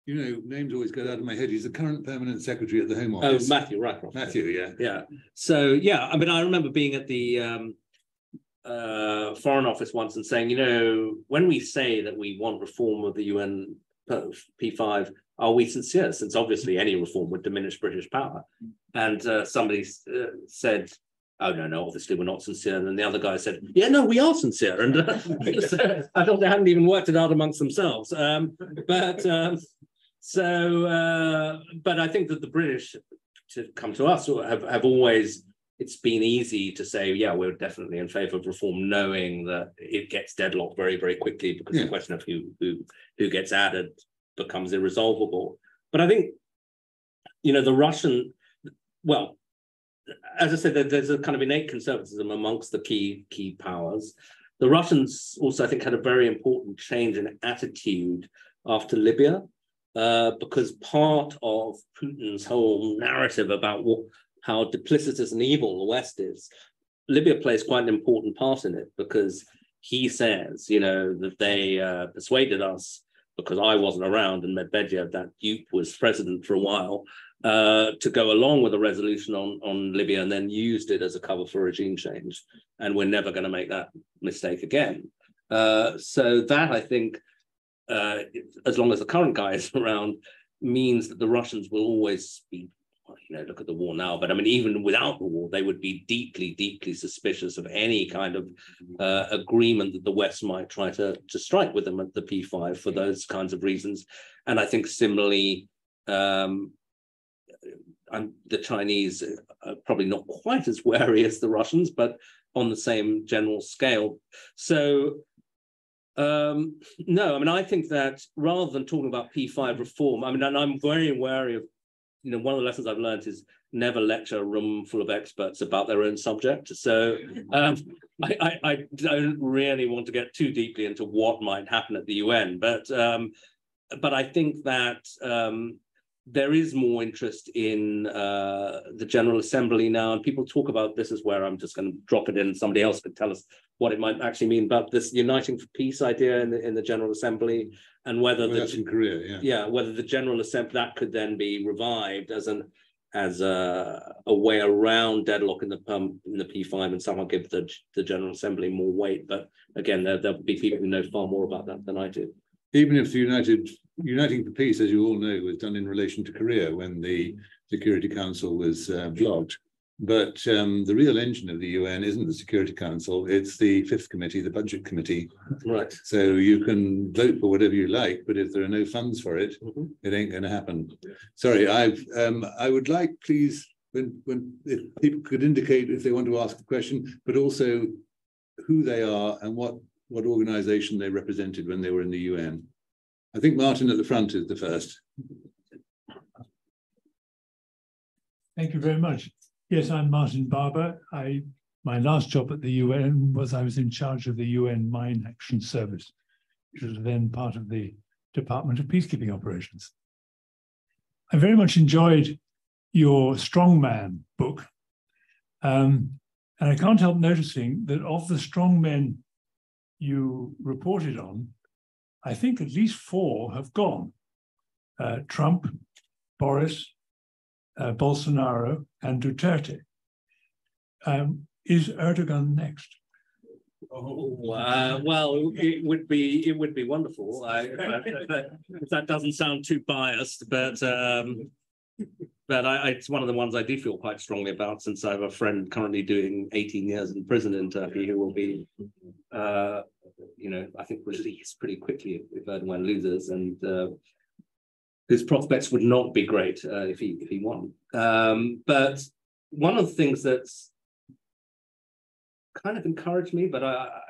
S1: Names always go out of my head. He's the current permanent secretary at the Home Office.
S3: Oh, Matthew Rycroft.
S1: Matthew, yeah.
S3: Yeah. So, yeah, I remember being at the Foreign Office once and saying, when we say that we want reform of the UN P5, are we sincere? Since obviously any reform would diminish British power. And somebody said, oh, no, obviously we're not sincere. And then the other guy said, yeah, no, we are sincere. And so I thought they hadn't even worked it out amongst themselves. But I think that the British, to come to us, have always, it's been easy to say, yeah, we're definitely in favor of reform, knowing that it gets deadlocked very, very quickly because the question of who gets added becomes irresolvable. But I think, the Russian, well, as I said, there's a kind of innate conservatism amongst the key powers. The Russians also, I think, had a very important change in attitude after Libya, because part of Putin's whole narrative about how duplicitous and evil the West is, Libya plays quite an important part in it, because he says, that they persuaded us, because I wasn't around and Medvedev, that Duke, was president for a while, to go along with a resolution on Libya and then used it as a cover for regime change. And we're never going to make that mistake again. So that, I think, as long as the current guy is around, means that the Russians will always be, look at the war now, but I mean, even without the war, they would be deeply, deeply suspicious of any kind of agreement that the West might try to strike with them at the P5 for those kinds of reasons. And I think similarly, the Chinese are probably not quite as wary as the Russians, but on the same general scale. So, no, I mean, I think that rather than talking about P5 reform, I mean, and I'm very wary of, one of the lessons I've learned is never lecture a room full of experts about their own subject. So I don't really want to get too deeply into what might happen at the UN, but I think that there is more interest in the General Assembly now, and people talk about, this is where I'm just going to drop it in, somebody else could tell us what it might actually mean about this uniting for peace idea in the General Assembly, and whether
S1: that's in Korea,
S3: whether the General Assembly, that could then be revived as a way around deadlock in the P5 and somehow give the General Assembly more weight. But again, there'll be people who know far more about that than I do.
S1: Even if the Uniting for Peace, as you all know, was done in relation to Korea when the Security Council was blocked. But the real engine of the UN isn't the Security Council, it's the Fifth Committee, the Budget Committee.
S3: Right.
S1: So you can vote for whatever you like, but if there are no funds for it, it ain't going to happen. Sorry, I would like, please, if people could indicate if they want to ask a question, but also who they are and what organization they represented when they were in the UN. I think Martin at the front is the first.
S5: Thank you very much. Yes, I'm Martin Barber. My last job at the UN was I was in charge of the UN Mine Action Service, which was then part of the Department of Peacekeeping Operations. I very much enjoyed your Strongman book. And I can't help noticing that of the strongmen you reported on, I think at least 4 have gone. Trump, Boris, Bolsonaro, and Duterte. Is Erdogan next?
S3: Well, it would be wonderful. That doesn't sound too biased, but it's one of the ones I do feel quite strongly about, since I have a friend currently doing 18 years in prison in Turkey who will be, I think released pretty quickly if Erdogan loses, and his prospects would not be great if he won. But one of the things that's kind of encouraged me, but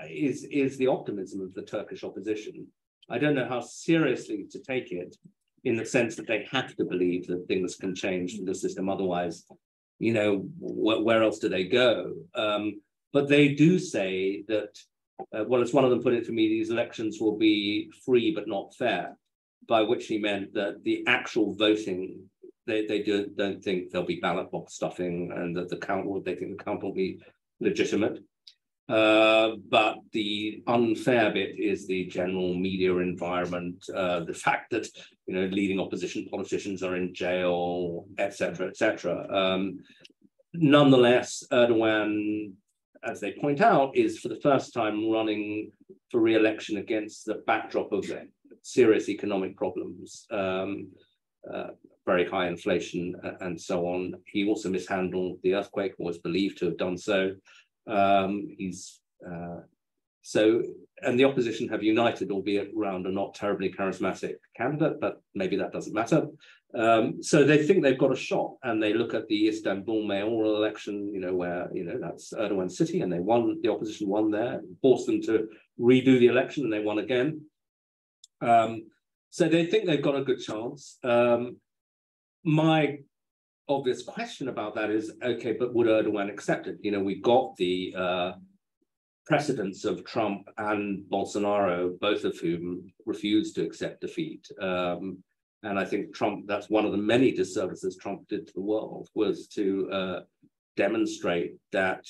S3: is the optimism of the Turkish opposition. I don't know how seriously to take it, in the sense that they have to believe that things can change for the system. Otherwise, where else do they go? But they do say that, as one of them put it to me, these elections will be free but not fair, by which he meant that the actual voting, they don't think there'll be ballot box stuffing, and that they think the count will be legitimate. But the unfair bit is the general media environment, the fact that leading opposition politicians are in jail, etc., etc. Nonetheless, Erdogan, as they point out, is for the first time running for re-election against the backdrop of serious economic problems, very high inflation, and so on. He also mishandled the earthquake, or was believed to have done so. And the opposition have united, albeit around a not terribly charismatic candidate, but maybe that doesn't matter. So they think they've got a shot, and they look at the Istanbul mayoral election, where that's Erdogan's city, and the opposition won there, forced them to redo the election, and they won again. So they think they've got a good chance. My obvious question about that is, okay, but would Erdogan accept it? We got the precedents of Trump and Bolsonaro, both of whom refused to accept defeat. And I think Trump, that's one of the many disservices Trump did to the world, was to demonstrate that,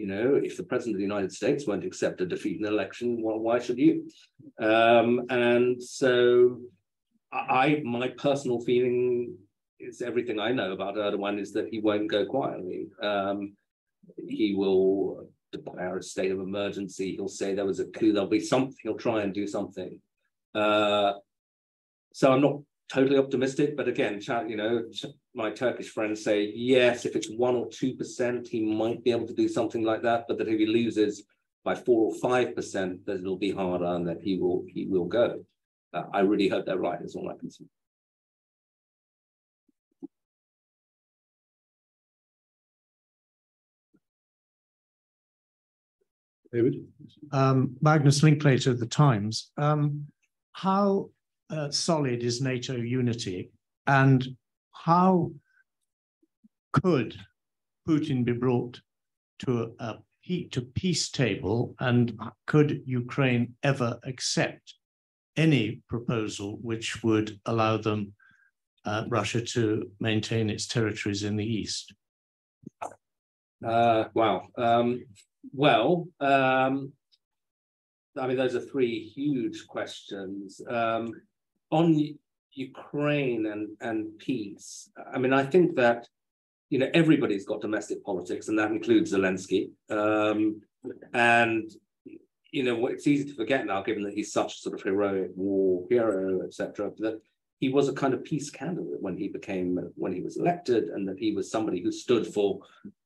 S3: if the president of the United States won't accept a defeat in an election, well, why should you? And so my personal feeling it's everything I know about Erdogan is that he won't go quietly. He will declare a state of emergency. He'll say there was a coup. There'll be something. He'll try and do something. So I'm not totally optimistic, but again, my Turkish friends say yes, if it's 1 or 2%, he might be able to do something like that. But that if he loses by 4 or 5%, that it'll be harder and that he will go. I really hope they're right. Is all I can say.
S1: David?
S6: Magnus Linklater of the Times. How solid is NATO unity, and how could Putin be brought to a peace table, and could Ukraine ever accept any proposal which would allow them, Russia, to maintain its territories in the east?
S3: Wow. Well, I mean, those are 3 huge questions. On Ukraine and peace, I mean, I think that, everybody's got domestic politics, and that includes Zelensky. And, it's easy to forget now, given that he's such a sort of heroic war hero, etc., that he was a kind of peace candidate when he was elected, and that he was somebody who stood for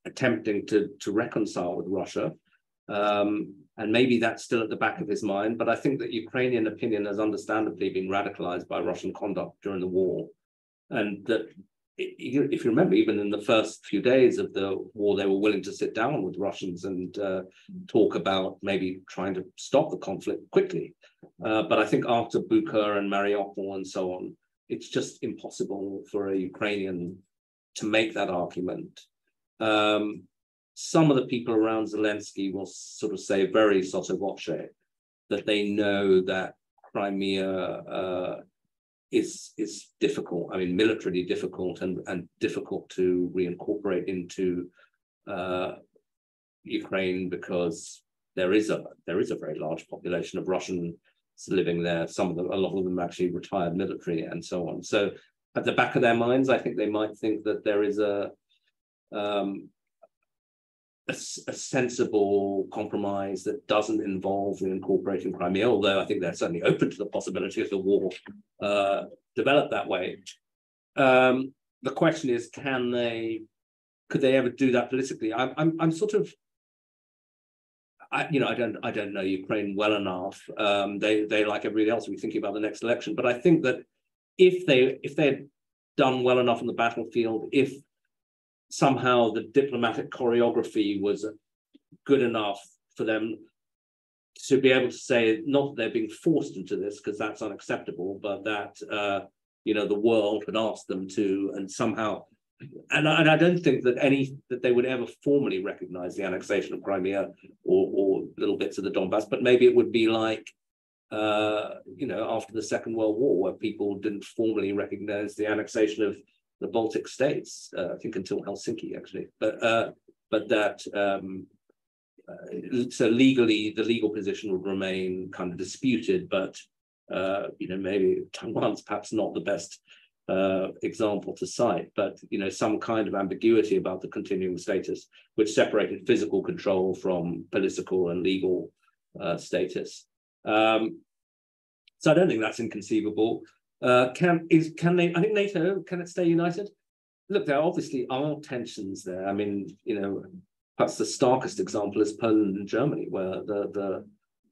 S3: attempting to reconcile with Russia. And maybe that's still at the back of his mind, but I think that Ukrainian opinion has understandably been radicalized by Russian conduct during the war. And that, if you remember, even in the first few days of the war, they were willing to sit down with Russians and talk about maybe trying to stop the conflict quickly. But I think after Bucha and Mariupol and so on, it's just impossible for a Ukrainian to make that argument. Some of the people around Zelensky will sort of say very sotto voce that they know that Crimea is difficult. I mean, militarily difficult and difficult to reincorporate into Ukraine, because there is a very large population of Russians living there. A lot of them actually retired military and so on. So at the back of their minds, I think they might think that there is a sensible compromise that doesn't involve incorporating Crimea, although I think they're certainly open to the possibility of the war develop that way. The question is, could they ever do that politically? I'm sort of, I don't know Ukraine well enough. They like everybody else will be thinking about the next election, but I think that if they had done well enough on the battlefield, if somehow the diplomatic choreography was good enough for them to be able to say, not that they're being forced into this, because that's unacceptable, but that the world had asked them to, and somehow, and I don't think that they would ever formally recognize the annexation of Crimea or little bits of the Donbass, but maybe it would be like after the Second World War, where people didn't formally recognize the annexation of the Baltic states, I think until Helsinki, actually, but that so legally the legal position would remain kind of disputed, but maybe Taiwan's perhaps not the best example to cite, but some kind of ambiguity about the continuing status, which separated physical control from political and legal status. So I don't think that's inconceivable. Can they? I think NATO, can it stay united? Look, there obviously are tensions there. I mean, perhaps the starkest example is Poland and Germany, where the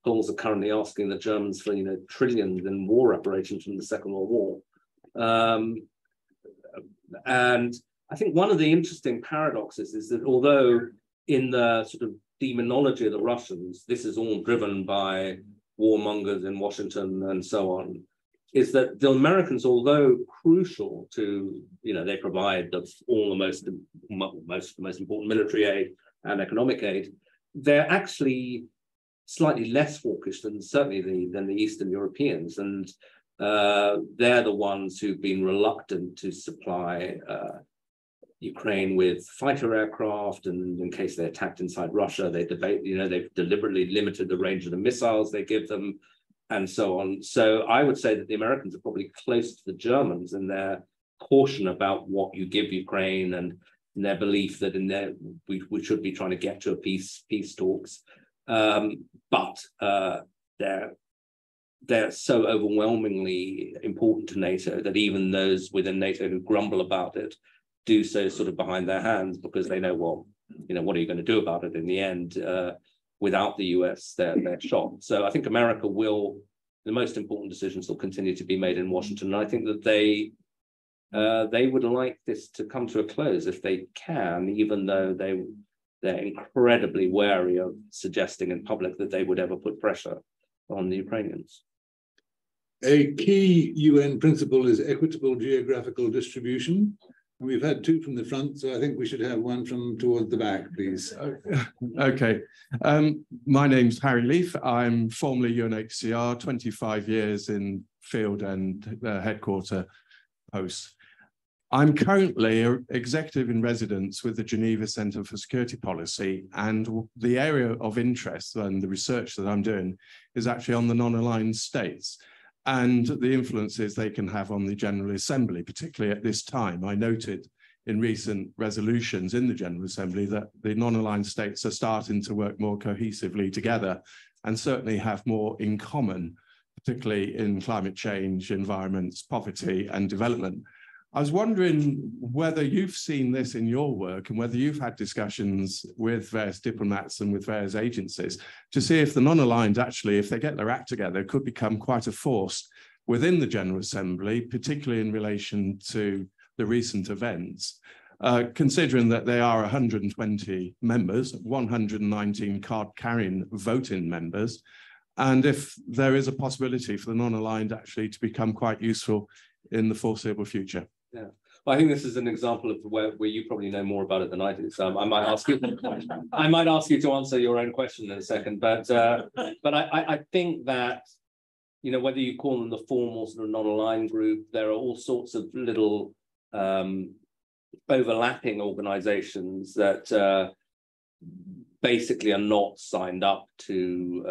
S3: Poles are currently asking the Germans for trillions in war reparations from the Second World War. And I think one of the interesting paradoxes is that although in the sort of demonology of the Russians, this is all driven by warmongers in Washington and so on, is that the Americans, although crucial to, they provide all the most important military aid and economic aid, they're actually slightly less hawkish than the Eastern Europeans, and they're the ones who've been reluctant to supply Ukraine with fighter aircraft, and in case they're attacked inside Russia, they've deliberately limited the range of the missiles they give them, and so on. So I would say that the Americans are probably close to the Germans in their caution about what you give Ukraine and their belief that we should be trying to get to a peace talks. But they're so overwhelmingly important to NATO that even those within NATO who grumble about it do so sort of behind their hands, because they know, well, what are you going to do about it in the end? Without the US, they're shot. So I think the most important decisions will continue to be made in Washington. And I think that they would like this to come to a close if they can, even though they're incredibly wary of suggesting in public that they would ever put pressure on the Ukrainians.
S1: A key UN principle is equitable geographical distribution. And we've had two from the front, so I think we should have one from towards the back, please.
S7: Okay. My name's Harry Leaf. I'm formerly UNHCR, 25 years in field and headquarter posts. I'm currently an executive in residence with the Geneva Centre for Security Policy, and the area of interest and the research that I'm doing is actually on the non-aligned states and the influences they can have on the General Assembly, particularly at this time. I noted in recent resolutions in the General Assembly that the non-aligned states are starting to work more cohesively together and certainly have more in common, particularly in climate change, environments, poverty, and development. I was wondering whether you've seen this in your work and whether you've had discussions with various diplomats and with various agencies to see if the non-aligned actually, if they get their act together, could become quite a force within the General Assembly, particularly in relation to the recent events, considering that they are 120 members, 119 card-carrying voting members, and if there is a possibility for the non-aligned actually to become quite useful in the foreseeable future.
S3: Yeah, well, I think this is an example of where you probably know more about it than I do. So I might ask you. I might ask you to answer your own question in a second. But I think that whether you call them the formal sort of non-aligned group, there are all sorts of little overlapping organisations that basically are not signed up to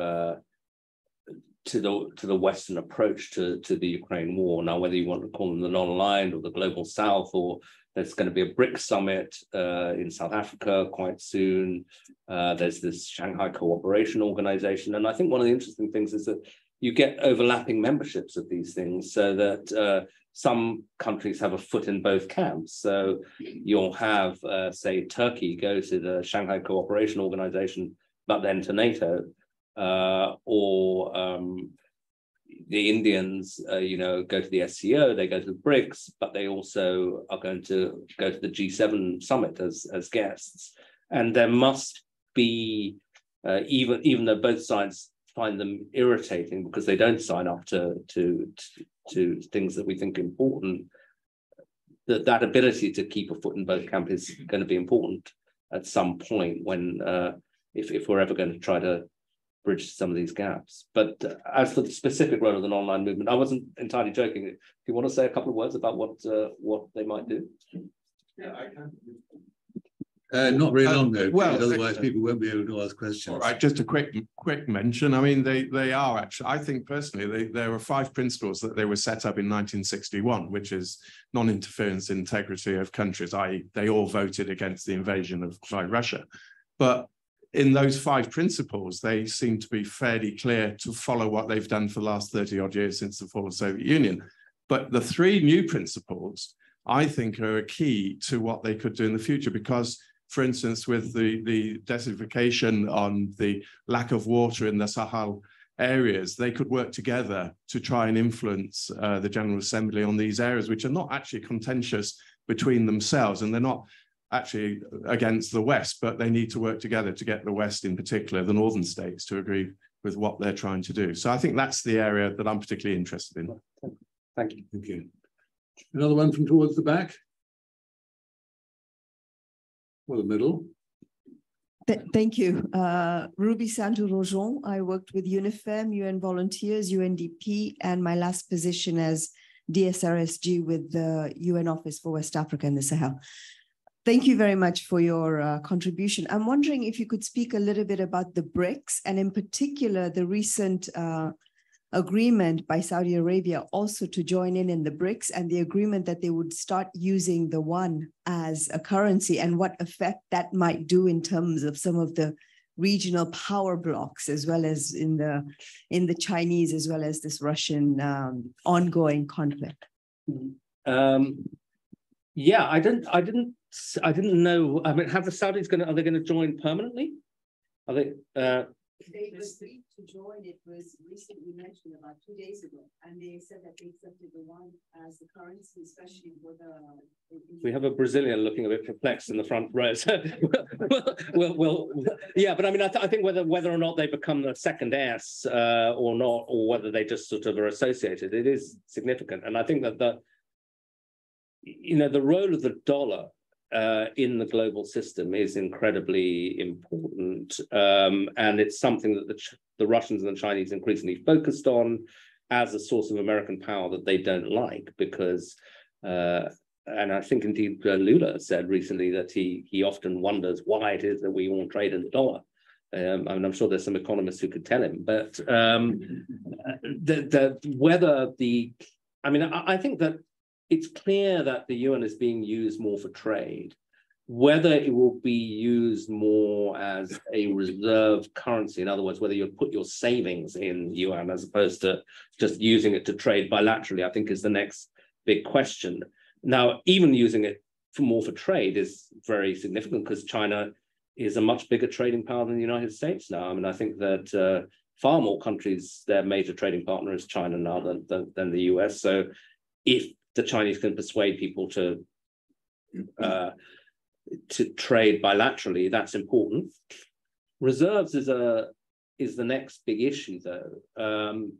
S3: the Western approach to the Ukraine war. Now, whether you want to call them the non-aligned or the Global South, or there's going to be a BRICS summit in South Africa quite soon. There's this Shanghai Cooperation Organization. And I think one of the interesting things is that you get overlapping memberships of these things, so that some countries have a foot in both camps. So you'll have, say, Turkey go to the Shanghai Cooperation Organization, but then to NATO. Or the Indians, go to the SCO, they go to the BRICS, but they also are going to go to the G7 summit as guests. And there must be, even though both sides find them irritating because they don't sign up to things that we think are important, that ability to keep a foot in both camps is going to be important at some point when, if we're ever going to try to bridge some of these gaps. But as for the specific role of the non-aligned movement, I wasn't entirely joking. Do you want to say a couple of words about what they might do?
S1: Yeah, I can. Not very long though,
S7: well,
S1: otherwise people won't be able to ask questions.
S7: All right, just a quick mention. I mean, they are actually, I think personally, there were 5 principles that they were set up in 1961, which is non-interference, integrity of countries, i.e. they all voted against the invasion by Russia. But in those 5 principles, they seem to be fairly clear to follow what they've done for the last 30 odd years since the fall of the Soviet Union. But the 3 new principles, I think, are a key to what they could do in the future, because, for instance, with the desertification, on the lack of water in the Sahel areas, they could work together to try and influence the General Assembly on these areas, which are not actually contentious between themselves, and they're not actually against the West, but they need to work together to get the West, in particular, the northern states, to agree with what they're trying to do. So I think that's the area that I'm particularly interested in.
S3: Thank you.
S1: Thank you. Another one from towards the back. Or the middle.
S8: Thank you. Ruby Santo-Rojon. I worked with UNIFEM, UN Volunteers, UNDP, and my last position as DSRSG with the UN Office for West Africa and the Sahel. Thank you very much for your contribution. I'm wondering if you could speak a little bit about the BRICS, and in particular, the recent agreement by Saudi Arabia also to join in the BRICS, and the agreement that they would start using the yuan as a currency, and what effect that might do in terms of some of the regional power blocks, as well as in the Chinese, as well as this Russian ongoing conflict.
S3: Yeah, I didn't know. I mean, are they going to join permanently? Are they?
S8: They agreed to join. It was recently mentioned about 2 days ago, and they said that they accepted the yuan as the currency, especially for the.
S3: We have a Brazilian looking a bit perplexed in the front row. So, well, yeah, but I mean, I think whether or not they become the second S or not, or whether they just sort of are associated, it is significant. And I think that the role of the dollar in the global system is incredibly important, and it's something that the Russians and the Chinese increasingly focused on as a source of American power that they don't like, because and I think indeed Lula said recently that he often wonders why it is that we all trade in the dollar. I mean, I'm sure there's some economists who could tell him, but I think that it's clear that the yuan is being used more for trade. Whether it will be used more as a reserve currency, in other words, whether you put your savings in yuan as opposed to just using it to trade bilaterally, I think is the next big question. Now, even using it more for trade is very significant, because China is a much bigger trading power than the United States now. I mean, I think that far more countries, their major trading partner is China now than the US. So if the Chinese can persuade people to trade bilaterally, that's important. Reserves is the next big issue, though,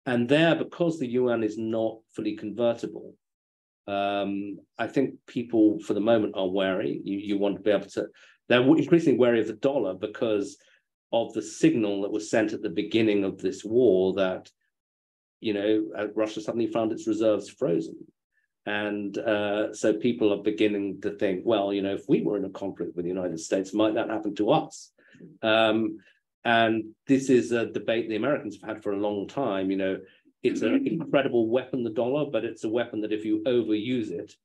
S3: and there, because the yuan is not fully convertible, I think people for the moment are wary. You want to be able to. They're increasingly wary of the dollar because of the signal that was sent at the beginning of this war that Russia suddenly found its reserves frozen. And so people are beginning to think, well, if we were in a conflict with the United States, might that happen to us? And this is a debate the Americans have had for a long time. It's an incredible weapon, the dollar, but it's a weapon that if you overuse it,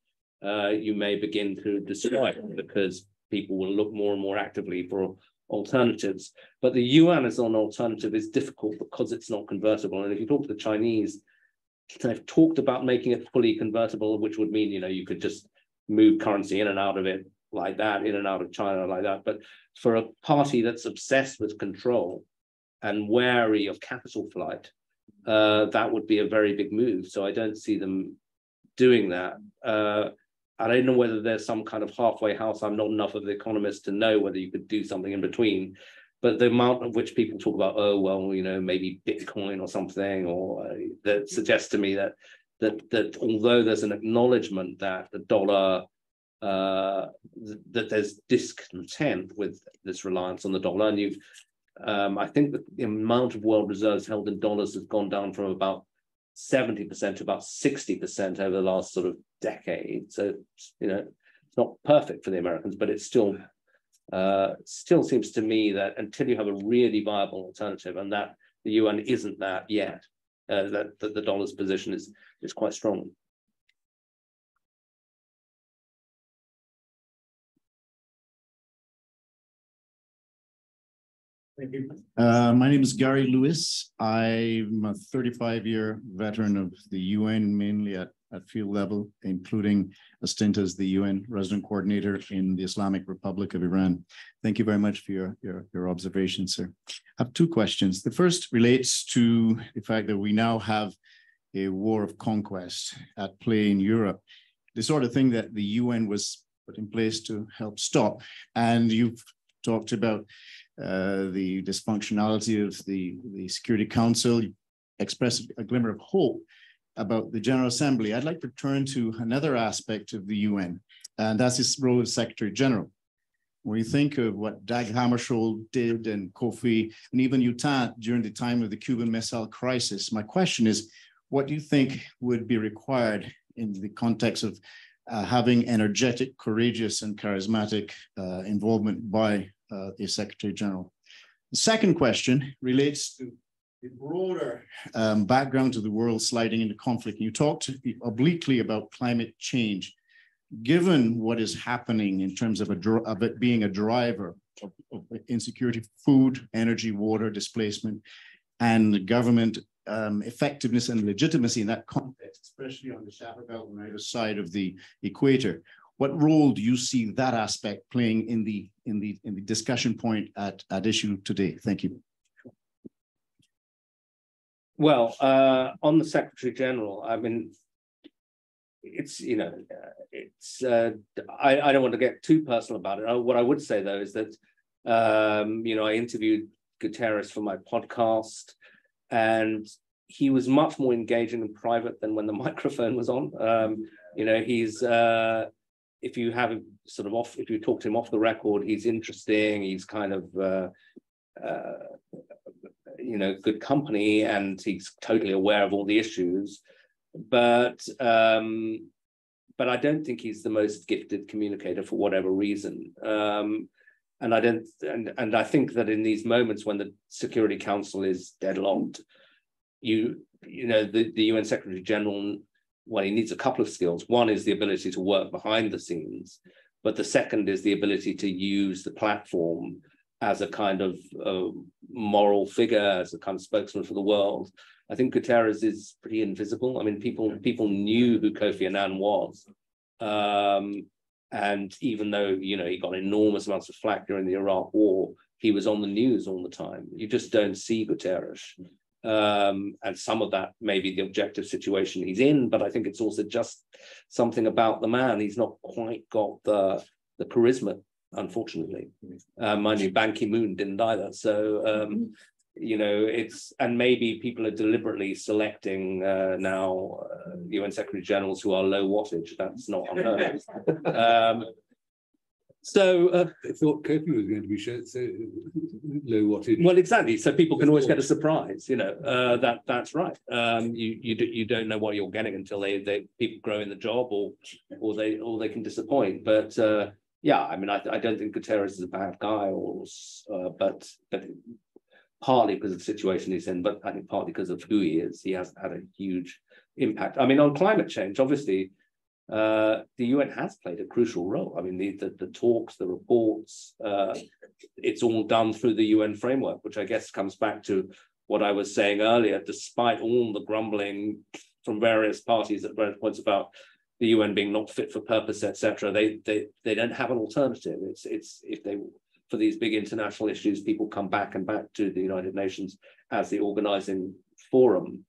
S3: you may begin to destroy it, because people will look more and more actively for alternatives. But the yuan as an alternative is difficult because it's not convertible. And if you talk to the Chinese, they've talked about making it fully convertible, which would mean, you could just move currency in and out of it like that, in and out of China like that. But for a party that's obsessed with control and wary of capital flight, that would be a very big move. So I don't see them doing that. I don't know whether there's some kind of halfway house. I'm not enough of an economist to know whether you could do something in between. But the amount of which people talk about, oh, well, maybe Bitcoin or something, or that suggests to me that although there's an acknowledgement that the dollar, that there's discontent with this reliance on the dollar, and I think that the amount of world reserves held in dollars has gone down from about 70% to about 60% over the last sort of decade. So, it's not perfect for the Americans, but it's still seems to me that until you have a really viable alternative, and that the yuan isn't that yet, that the dollar's position is quite strong.
S9: Thank you. My name is Gary Lewis. I'm a 35-year veteran of the UN, mainly at field level, including a stint as the UN resident coordinator in the Islamic Republic of Iran. Thank you very much for your observations, sir. I have two questions. The first relates to the fact that we now have a war of conquest at play in Europe, the sort of thing that the UN was put in place to help stop. And you've talked about the dysfunctionality of the Security Council, expressed a glimmer of hope about the General Assembly. I'd like to turn to another aspect of the UN, and that's its role as Secretary General. When you think of what Dag Hammarskjöld did and Kofi and even Utant during the time of the Cuban Missile Crisis, my question is, what do you think would be required in the context of having energetic, courageous, and charismatic involvement by a Secretary General? The second question relates to broader background to the world sliding into conflict. You talked obliquely about climate change. Given what is happening in terms of it being a driver of insecurity, food, energy, water, displacement, and government effectiveness and legitimacy in that context, especially on the Shadow Belt on either side of the equator, what role do you see that aspect playing in the discussion point at issue today? Thank you.
S3: Well, on the Secretary General, I mean, it's, you know, I don't want to get too personal about it. What I would say, though, is that, you know, I interviewed Guterres for my podcast, and he was much more engaging in private than when the microphone was on. You know, he's, if you have him sort of off, if you talk to him off the record, he's interesting, he's kind of, you know, good company, and he's totally aware of all the issues. But I don't think he's the most gifted communicator for whatever reason. And I think that in these moments when the Security Council is deadlocked, you know, the UN Secretary General, well, he needs a couple of skills. One is the ability to work behind the scenes, but the second is the ability to use the platform as a kind of moral figure, as a kind of spokesman for the world. I think Guterres is pretty invisible. I mean, people knew who Kofi Annan was. And even though, you know, he got enormous amounts of flack during the Iraq War, he was on the news all the time. You just don't see Guterres. And some of that may be the objective situation he's in, but I think it's also just something about the man. He's not quite got the charisma, unfortunately. Mind you, Ban Ki-moon didn't either. So, you know, and maybe people are deliberately selecting now UN Secretary Generals who are low wattage. That's not unheard of. So
S1: I thought Kofi was going to be so low wattage.
S3: Well, exactly. So people can always get a surprise. You know, that's right. You don't know what you're getting until they people grow in the job or they can disappoint. But yeah, I mean, I don't think Guterres is a bad guy, but partly because of the situation he's in, but I think partly because of who he is. He has had a huge impact. I mean, on climate change, obviously. The UN has played a crucial role. I mean, the talks, the reports, it's all done through the UN framework, which I guess comes back to what I was saying earlier. Despite all the grumbling from various parties at various points about the UN being not fit for purpose, etc., they don't have an alternative. It's if they, for these big international issues, people come back to the United Nations as the organizing forum.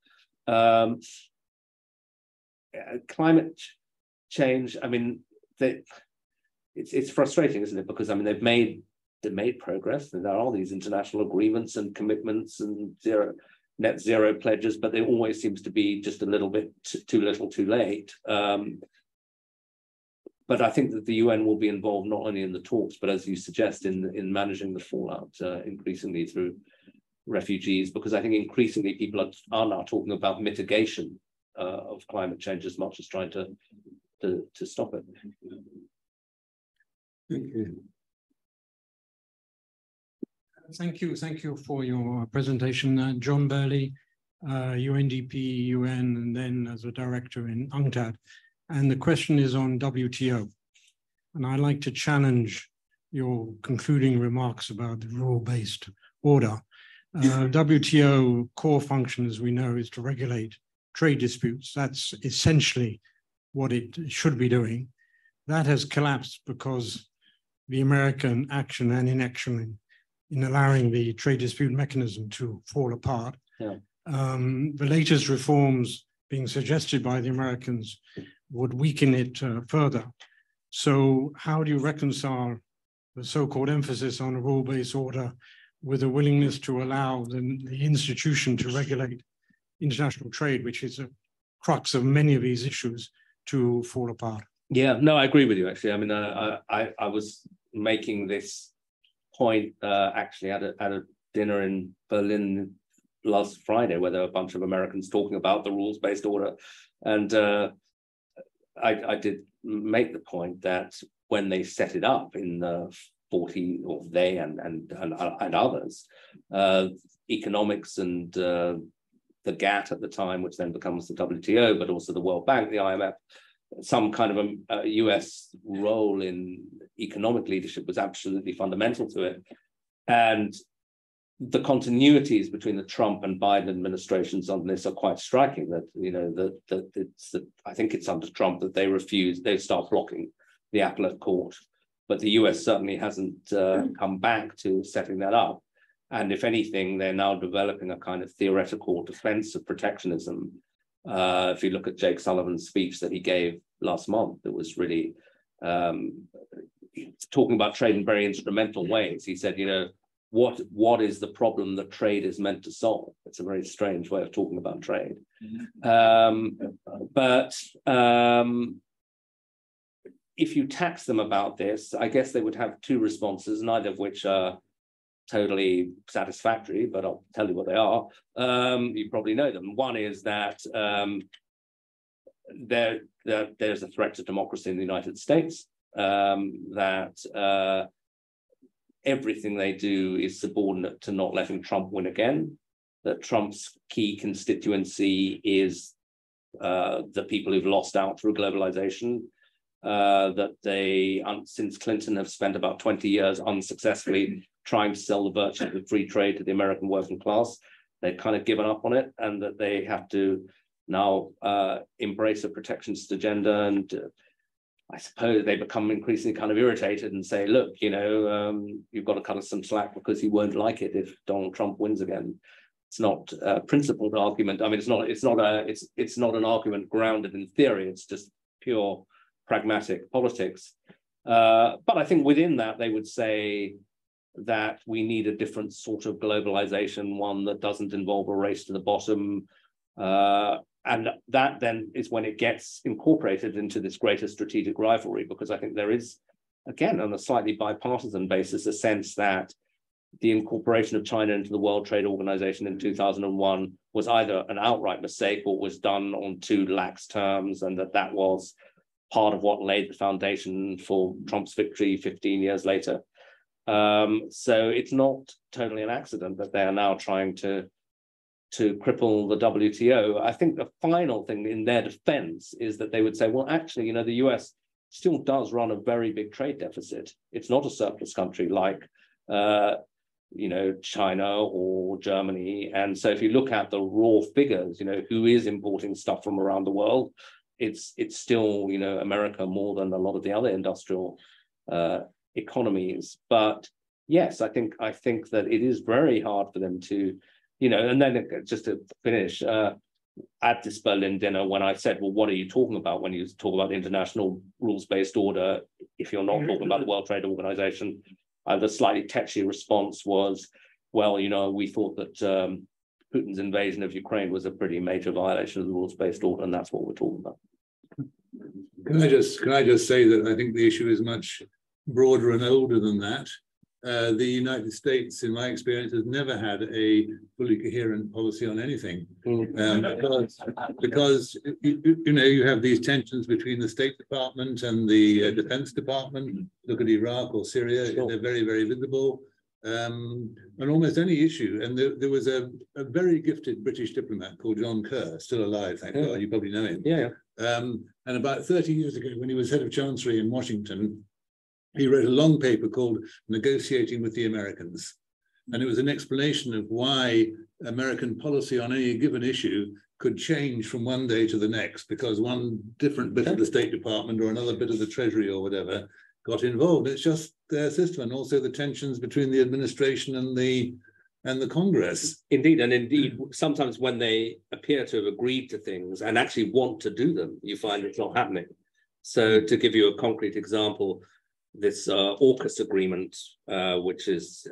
S3: Climate change, I mean, it's frustrating, isn't it? Because I mean, they've made progress, and there are all these international agreements and commitments and net zero pledges, but there always seems to be just a little bit too little, too late. But I think that the UN will be involved not only in the talks, but as you suggest, in managing the fallout increasingly through refugees, because I think increasingly people are now talking about mitigation of climate change as much as trying to stop it.
S10: Thank you for your presentation, John Burley, UNDP, UN, and then as a director in UNCTAD. And the question is on WTO. And I'd like to challenge your concluding remarks about the rule-based order. WTO core function, as we know, is to regulate trade disputes. That's essentially what it should be doing. That has collapsed because the American action and inaction in allowing the trade dispute mechanism to fall apart.
S3: Yeah.
S10: The latest reforms being suggested by the Americans would weaken it further. So how do you reconcile the so-called emphasis on a rule-based order with a willingness to allow the institution to regulate international trade, which is a crux of many of these issues, to fall apart?
S3: Yeah, no, I agree with you, actually. I mean, I was making this point actually at a dinner in Berlin last Friday, where there were a bunch of Americans talking about the rules-based order. And I did make the point that when they set it up in the 40, or they and others, economics and the GATT at the time, which then becomes the WTO, but also the World Bank, the IMF, some kind of a US role in economic leadership was absolutely fundamental to it. And the continuities between the Trump and Biden administrations on this are quite striking. That, you know, I think it's under Trump that they start blocking the appellate court, but the US certainly hasn't come back to setting that up. And if anything, they're now developing a kind of theoretical defense of protectionism. If you look at Jake Sullivan's speech that he gave last month, it was really talking about trade in very instrumental ways. He said, you know, what is the problem that trade is meant to solve? It's a very strange way of talking about trade. But if you tax them about this, I guess they would have two responses, neither of which are totally satisfactory, but I'll tell you what they are. You probably know them. One is that there's a threat to democracy in the United States, that everything they do is subordinate to not letting Trump win again, that Trump's key constituency is the people who've lost out through globalization, that they, since Clinton, have spent about 20 years unsuccessfully trying to sell the virtues of free trade to the American working class. They've kind of given up on it, and that they have to now embrace a protectionist agenda. And I suppose they become increasingly kind of irritated and say, look, you know, you've got to cut us some slack because you won't like it if Donald Trump wins again. It's not a principled argument. I mean, it's not an argument grounded in theory. It's just pure pragmatic politics. But I think within that, they would say that we need a different sort of globalization, one that doesn't involve a race to the bottom. And that then is when it gets incorporated into this greater strategic rivalry, because I think there is, again, on a slightly bipartisan basis, a sense that the incorporation of China into the World Trade Organization in 2001 was either an outright mistake or was done on too lax terms, and that was part of what laid the foundation for Trump's victory 15 years later. So it's not totally an accident that they are now trying to cripple the WTO. I think the final thing in their defense is that they would say, well, actually, you know, the US still does run a very big trade deficit. It's not a surplus country like, you know, China or Germany. And so if you look at the raw figures, you know, who is importing stuff from around the world, it's still, you know, America more than a lot of the other industrial economies. But yes, I think that it is very hard for them to, you know, and then just to finish, at this Berlin dinner, when I said, well, what are you talking about when you talk about international rules-based order, if you're not talking about the World Trade Organization, the slightly tetchy response was, well, you know, we thought that Putin's invasion of Ukraine was a pretty major violation of the rules-based order, and that's what we're talking about.
S1: Can I just say that I think the issue is much broader and older than that. The United States, in my experience, has never had a fully coherent policy on anything, because you know, you have these tensions between the State Department and the Defense Department. Look at Iraq or Syria; they're very, very visible. And almost any issue. And there was a very gifted British diplomat called John Kerr, still alive, thank God. You probably know him.
S3: Yeah.
S1: And about 30 years ago, when he was head of Chancery in Washington, he wrote a long paper called Negotiating with the Americans. And it was an explanation of why American policy on any given issue could change from one day to the next, because one different bit of the State Department or another bit of the Treasury or whatever got involved. It's just their system, and also the tensions between the administration and the Congress.
S3: Indeed, and indeed, sometimes when they appear to have agreed to things and actually want to do them, you find it's not happening. So to give you a concrete example, this AUKUS agreement, which is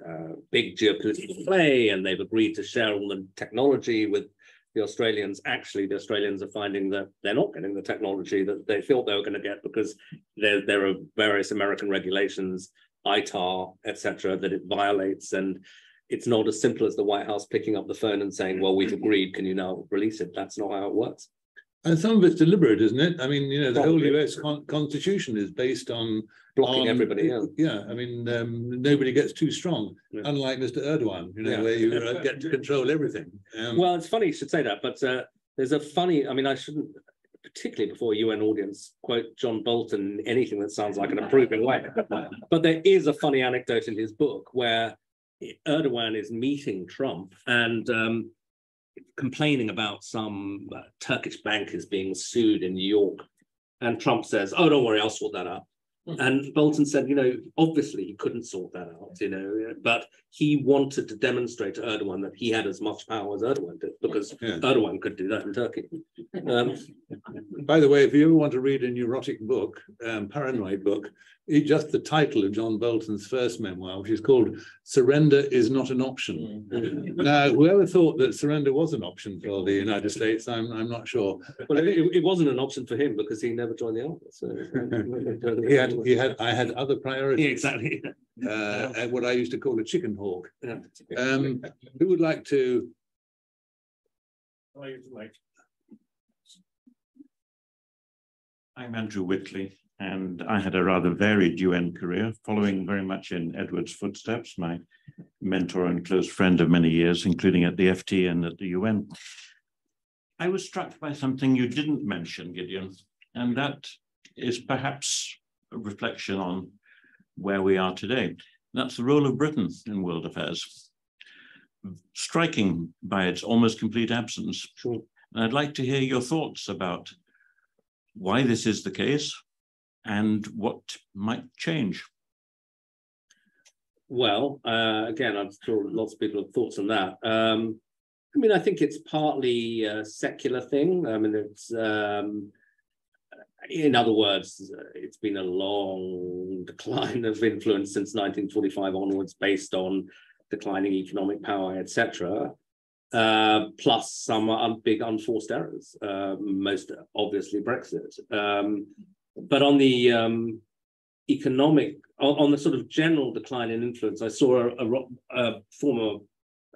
S3: big geopolitical play, and they've agreed to share all the technology with the Australians. Actually, the Australians are finding that they're not getting the technology that they thought they were going to get, because there are various American regulations, ITAR, etc., that it violates. And it's not as simple as the White House picking up the phone and saying, well, we've agreed, can you now release it? That's not how it works.
S1: And some of it's deliberate, isn't it? I mean, you know, the whole US Constitution is based on
S3: blocking everybody. Yeah.
S1: Yeah, I mean, nobody gets too strong, unlike Mr. Erdogan, where you get to control everything.
S3: Well, it's funny you should say that, but there's a funny, I mean, I shouldn't, particularly before a UN audience, quote John Bolton in anything that sounds like an approving way. But there is a funny anecdote in his book where Erdogan is meeting Trump and complaining about some Turkish bankers being sued in New York. And Trump says, oh, don't worry, I'll sort that out. And Bolton said, obviously he couldn't sort that out, but he wanted to demonstrate to Erdogan that he had as much power as Erdogan did, because Erdogan could do that in Turkey.
S1: By the way, if you ever want to read a neurotic book, paranoid book, just the title of John Bolton's first memoir, which is called Surrender is Not an Option. Now, whoever thought that surrender was an option for the United States, I'm not sure.
S3: Well, it wasn't an option for him because he never joined the army. So
S1: I had other priorities.
S3: Yeah, exactly.
S1: What I used to call a chicken hawk. Who would like to?
S11: I'm Andrew Whitley, and I had a rather varied UN career, following very much in Edward's footsteps, my mentor and close friend of many years, including at the FT and at the UN. I was struck by something you didn't mention, Gideon, and that is perhaps a reflection on where we are today. That's the role of Britain in world affairs, striking by its almost complete absence.
S3: Sure.
S11: And I'd like to hear your thoughts about why this is the case and what might change.
S3: Well, again, I'm sure lots of people have thoughts on that. I mean, I think it's partly a secular thing. I mean, it's, in other words, it's been a long decline of influence since 1945 onwards, based on declining economic power, etc. Plus some big unforced errors, most obviously Brexit. But on the economic, on the sort of general decline in influence, I saw a former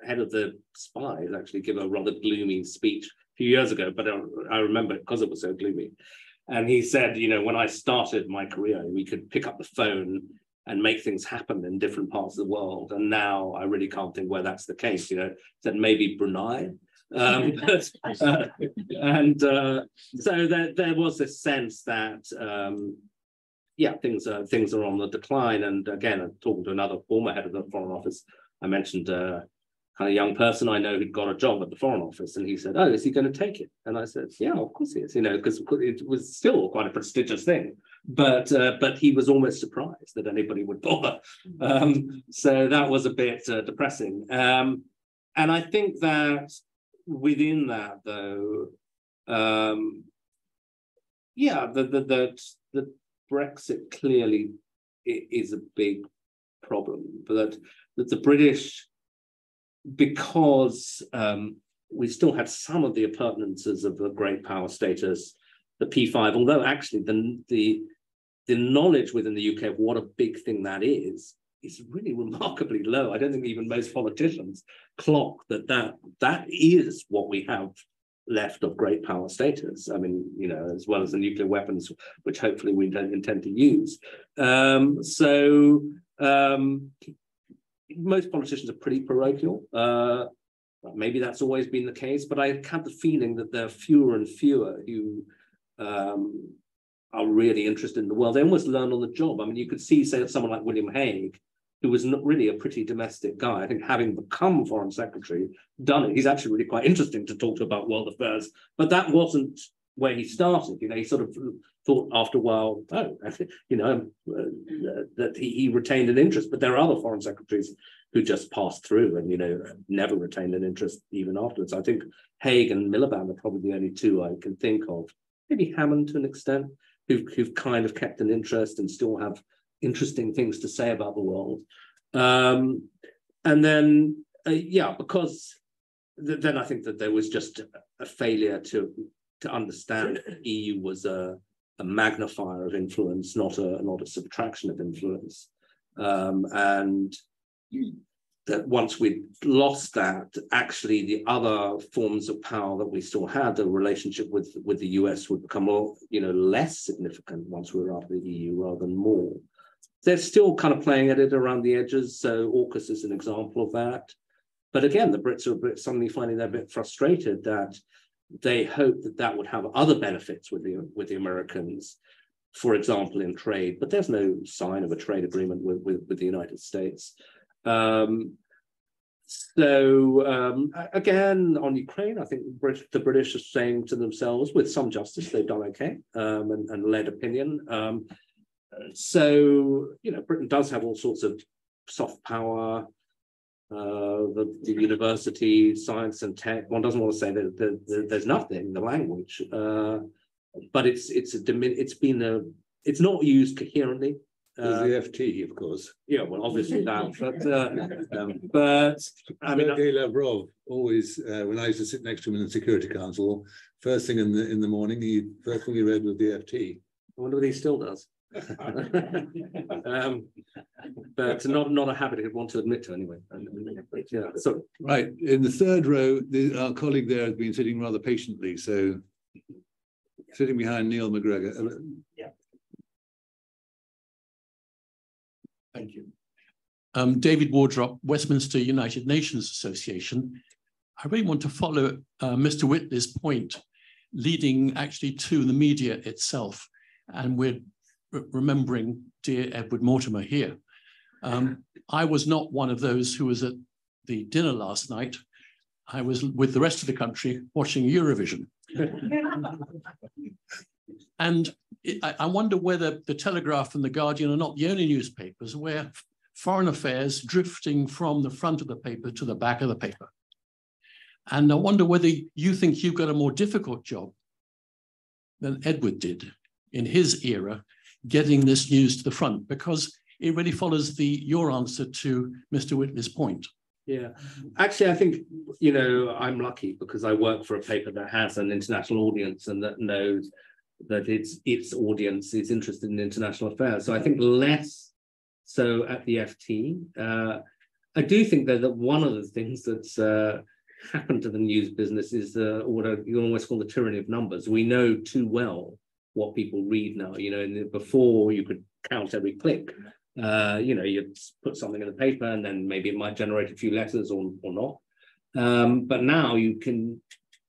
S3: head of the spies actually give a rather gloomy speech a few years ago, but I remember it because it was so gloomy. And he said, when I started my career, we could pick up the phone and make things happen in different parts of the world. And now I really can't think where that's the case. Said maybe Brunei. So there was this sense that, things are on the decline. And again, talking to another former head of the Foreign Office, I mentioned kind of young person I know who'd got a job at the Foreign Office, and he said, "Oh, is he going to take it?" And I said, "Yeah, of course he is." Because it was still quite a prestigious thing, but he was almost surprised that anybody would bother. So that was a bit depressing. And I think that within that, though, the Brexit clearly is a big problem, but that the British, because we still had some of the appurtenances of the great power status, the P5, although actually the knowledge within the UK of what a big thing that is really remarkably low. I don't think even most politicians clock that is what we have left of great power status. I mean, as well as the nuclear weapons, which hopefully we don't intend to use. Most politicians are pretty parochial. Maybe that's always been the case, but I have the feeling that there are fewer and fewer who are really interested in the world. They almost learn on the job. I mean, you could see, say, someone like William Hague, who was not really a pretty domestic guy. I think having become Foreign Secretary, done it, he's actually really quite interesting to talk to about world affairs. But that wasn't where he started. He sort of thought after a while, that he retained an interest. But there are other foreign secretaries who just passed through and never retained an interest even afterwards. I think Hague and Miliband are probably the only two I can think of. Maybe Hammond to an extent, who've kind of kept an interest and still have interesting things to say about the world. And then because then I think that there was just a failure to understand that the EU was a magnifier of influence, not a subtraction of influence. And that once we'd lost that, actually the other forms of power that we still had, the relationship with the US would become more, less significant once we were out of the EU rather than more. they're still kind of playing at it around the edges. So AUKUS is an example of that. But again, the Brits are suddenly finding they're a bit frustrated that they hope that that would have other benefits with the Americans, for example, in trade. But there's no sign of a trade agreement with the United States. Again, on Ukraine, I think the British are saying to themselves, with some justice, they've done okay and led opinion. Britain does have all sorts of soft power, the university, science and tech. One doesn't want to say that there's nothing, the language, but it's not used coherently.
S1: There's the FT, of course.
S3: Yeah, well, obviously that, but I mean,
S1: Sergei Lavrov always, when I used to sit next to him in the Security Council, first thing in the morning, first thing he read was the FT.
S3: I wonder what he still does. But not a habit he'd want to admit to anyway. Yeah, so
S1: right in the third row, our colleague there has been sitting rather patiently, so sitting behind Neil McGregor.
S12: Yeah.
S13: Thank you. David Wardrop, Westminster United Nations Association. I really want to follow Mr. Whitley's point, leading actually to the media itself. And we're remembering dear Edward Mortimer here. I was not one of those who was at the dinner last night. I was with the rest of the country watching Eurovision. And I wonder whether the Telegraph and the Guardian are not the only newspapers where foreign affairs drifting from the front of the paper to the back of the paper. And I wonder whether you think you've got a more difficult job than Edward did in his era, getting this news to the front, because it really follows your answer to Mr. Whitley's point.
S3: Yeah, actually, I think, I'm lucky because I work for a paper that has an international audience and that knows that its audience is interested in international affairs. So I think less so at the FT. I do think that one of the things that's happened to the news business is what you almost call the tyranny of numbers. We know too well what people read now. Before you could count every click. You'd put something in the paper and then maybe it might generate a few letters or not. But now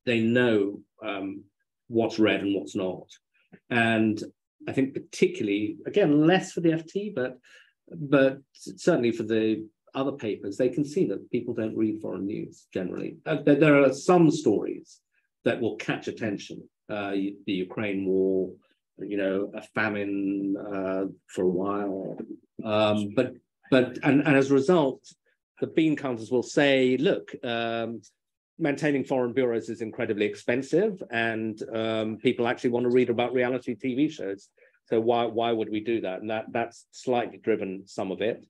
S3: they know what's read and what's not. And I think particularly, again, less for the FT, but certainly for the other papers, they can see that people don't read foreign news generally. There are some stories that will catch attention. The Ukraine war, a famine for a while. But as a result, the bean counters will say, look, maintaining foreign bureaus is incredibly expensive, and people actually want to read about reality TV shows. So why would we do that? And that's slightly driven some of it.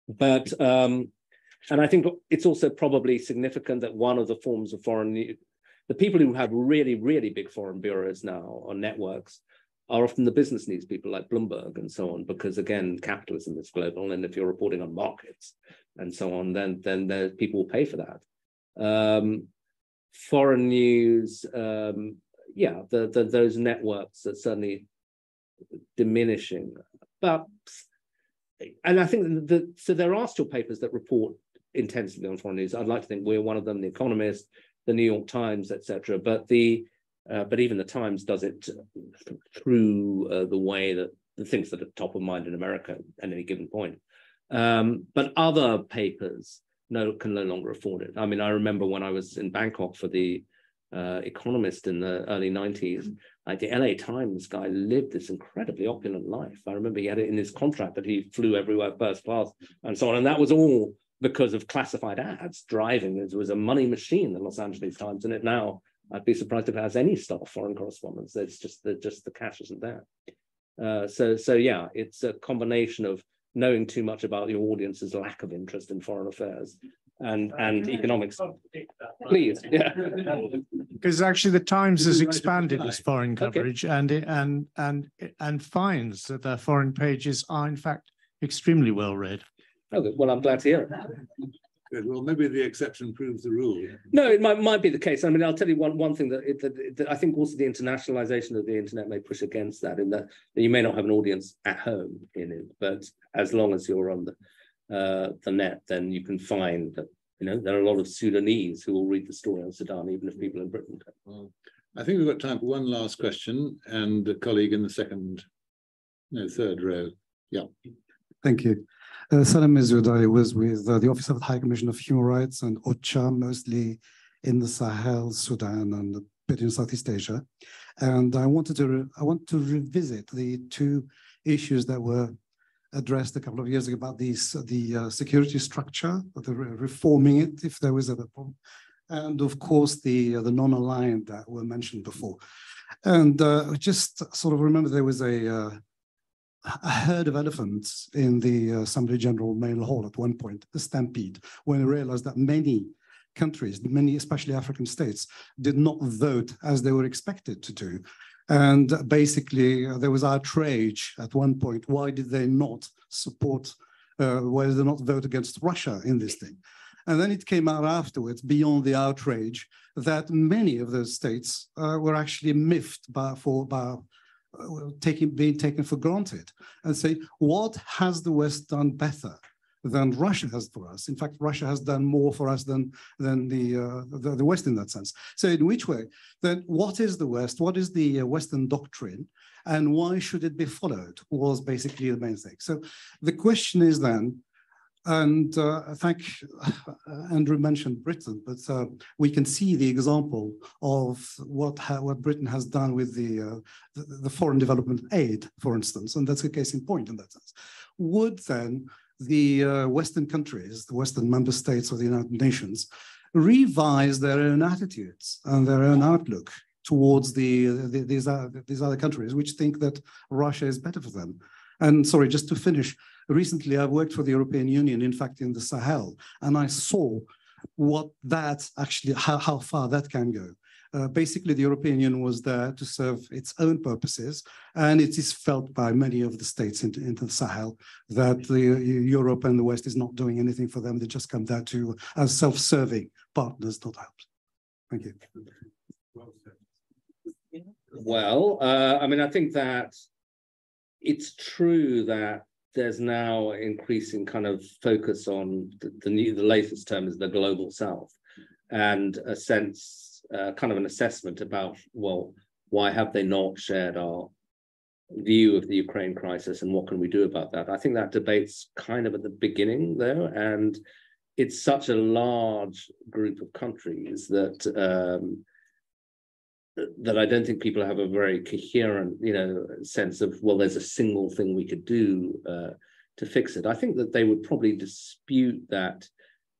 S3: But and I think it's also probably significant that one of the forms of foreign news, the people who have really, really big foreign bureaus now or networks are often the business news people like Bloomberg and so on, because again, capitalism is global, and if you're reporting on markets and so on, then people will pay for that. Foreign news, those networks are certainly diminishing. And I think so there are still papers that report intensively on foreign news. I'd like to think we're one of them, The Economist, the New York Times, etc. But even the Times does it through the way that the things that are top of mind in America at any given point. But other papers can no longer afford it. I mean, I remember when I was in Bangkok for the Economist in the early 90s, the LA Times guy lived this incredibly opulent life. I remember he had it in his contract that he flew everywhere first class and so on. And that was all because of classified ads driving. It was a money machine, the Los Angeles Times, and it now, I'd be surprised if it has any staff foreign correspondence. It's just the cash isn't there. So yeah, it's a combination of knowing too much about your audience's lack of interest in foreign affairs and economics. Please, yeah.
S6: Because actually the Times has expanded its foreign coverage, and finds that their foreign pages are in fact extremely well read.
S3: Okay, well, I'm glad to hear it.
S1: Good. Well, maybe the exception proves the rule.
S3: No, it might be the case. I mean, I'll tell you one thing that I think also the internationalization of the internet may push against that, in that you may not have an audience at home in it, but as long as you're on the net, then you can find that, you know, there are a lot of Sudanese who will read the story on Sudan, even if people in Britain don't.
S1: Well, I think we've got time for one last question, and a colleague in the third row. Yeah.
S12: Thank you. Salam Masood, I was with the Office of the High Commission of Human Rights and OCHA, mostly in the Sahel, Sudan, and a bit in Southeast Asia. And I want to revisit the two issues that were addressed a couple of years ago about the security structure, the reforming it if there was a problem, and of course the non-aligned that were mentioned before. And just sort of remember there was a herd of elephants in the Assembly General Main Hall at one point, a stampede, when they realized that many countries, especially African states, did not vote as they were expected to do. And basically, there was outrage at one point. Why did they not support, why did they not vote against Russia in this thing? And then it came out afterwards, beyond the outrage, that many of those states were actually miffed by being taken for granted, and say, what has the West done better than Russia has for us? In fact, Russia has done more for us than the West in that sense. So in which way? Then what is the West? What is the Western doctrine? And why should it be followed? Was basically the main thing. So the question is then, and I think Andrew mentioned Britain, but we can see the example of what Britain has done with the foreign development aid, for instance, and that's a case in point in that sense. Would then the Western countries, the Western member states of the United Nations, revise their own attitudes and their own outlook towards these other countries which think that Russia is better for them? And sorry, just to finish, recently I've worked for the European Union, in fact, in the Sahel, and I saw what that actually, how far that can go. Basically, the European Union was there to serve its own purposes, and it is felt by many of the states in the Sahel that Europe and the West is not doing anything for them. They just come there to as self-serving partners, not help. Thank you.
S3: Well, I mean, I think that it's true that there's now increasing kind of focus on the latest term is the global South, and a sense, kind of an assessment about, well, why have they not shared our view of the Ukraine crisis and what can we do about that? I think that debate's kind of at the beginning there, and it's such a large group of countries that that I don't think people have a very coherent, sense of, well, there's a single thing we could do to fix it. I think that they would probably dispute that.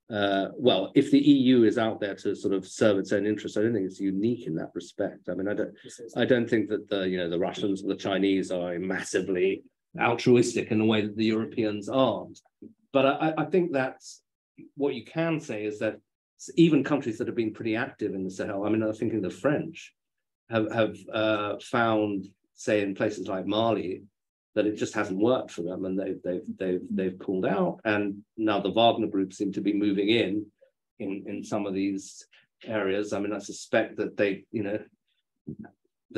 S3: Well, if the EU is out there to sort of serve its own interests, I don't think it's unique in that respect. I mean, I don't think that the Russians or the Chinese are massively altruistic in the way that the Europeans aren't. But I think that's what you can say is that even countries that have been pretty active in the Sahel, I mean, I'm thinking the French have found, say, in places like Mali, that it just hasn't worked for them, and they've pulled out. And now the Wagner Group seem to be moving in some of these areas. I mean, I suspect that the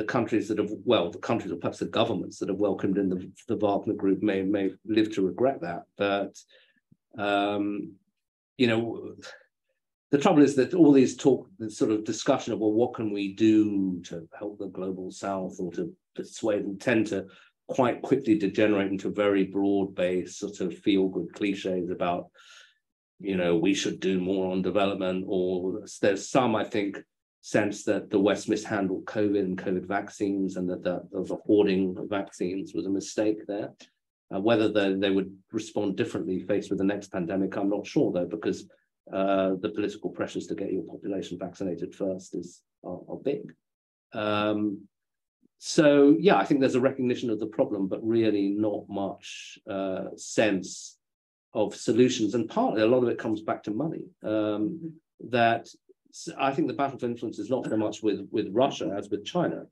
S3: countries that have, well, the countries or perhaps the governments that have welcomed in the Wagner Group may live to regret that. But the trouble is that all these the sort of discussion of, well, what can we do to help the global South or to persuade them, tend to quite quickly degenerate into very broad-based sort of feel-good cliches about, we should do more on development, or there's some, I think, sense that the West mishandled COVID and COVID vaccines, and that the hoarding of vaccines was a mistake there. Whether they would respond differently faced with the next pandemic, I'm not sure, though, because the political pressures to get your population vaccinated first are big. So, yeah, I think there's a recognition of the problem, but really not much sense of solutions. And partly, a lot of it comes back to money. That I think the battle for influence is not so much with Russia as with China,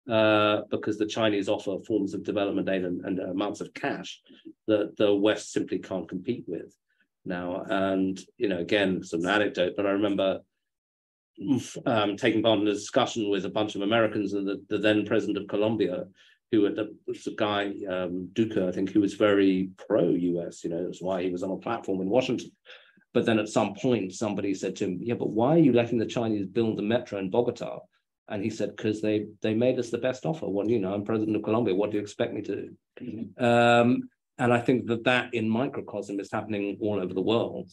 S3: because the Chinese offer forms of development aid and amounts of cash that the West simply can't compete with. now. And, you know, again, it's an anecdote, but I remember taking part in a discussion with a bunch of Americans and the then president of Colombia, who was a guy, Duque, I think, who was very pro-US, you know, that's why he was on a platform in Washington. But then at some point, somebody said to him, yeah, but why are you letting the Chinese build the metro in Bogota? And he said, because they made us the best offer. Well, you know, I'm president of Colombia. What do you expect me to do? And I think that in microcosm is happening all over the world.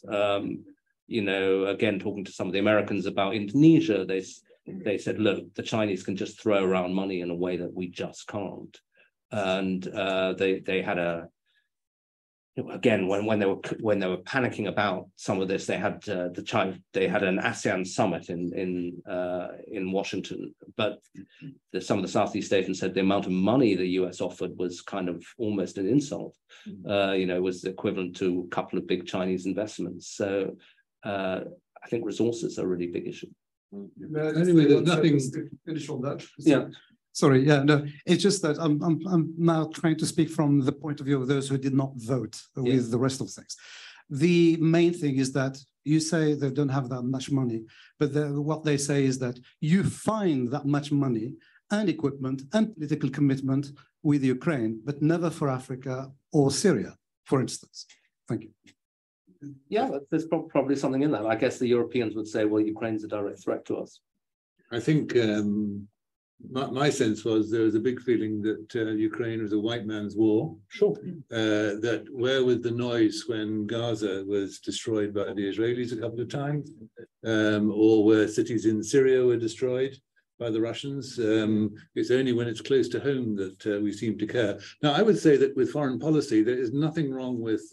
S3: You know, again, talking to some of the Americans about Indonesia, they said, look, the Chinese can just throw around money in a way that we just can't. And they had again, when they were panicking about some of this, they had an ASEAN summit in Washington, but some of the Southeast Asians said the amount of money the US offered was kind of almost an insult. You know, was equivalent to a couple of big Chinese investments. So I think resources are a really big issue.
S1: Anyway, there's nothing.
S12: Finish on that.
S3: Yeah.
S12: Sorry, yeah, no, it's just that I'm now trying to speak from the point of view of those who did not vote with the rest of things. The main thing is that you say they don't have that much money, but what they say is that you find that much money and equipment and political commitment with Ukraine, but never for Africa or Syria, for instance. Thank you.
S3: Yeah, there's probably something in that. I guess the Europeans would say, well, Ukraine's a direct threat to us.
S1: I think my sense was there was a big feeling that Ukraine was a white man's war.
S3: Sure.
S1: That where was the noise when Gaza was destroyed by the Israelis a couple of times, or where cities in Syria were destroyed by the Russians. It's only when it's close to home that we seem to care. Now, I would say that with foreign policy, there is nothing wrong with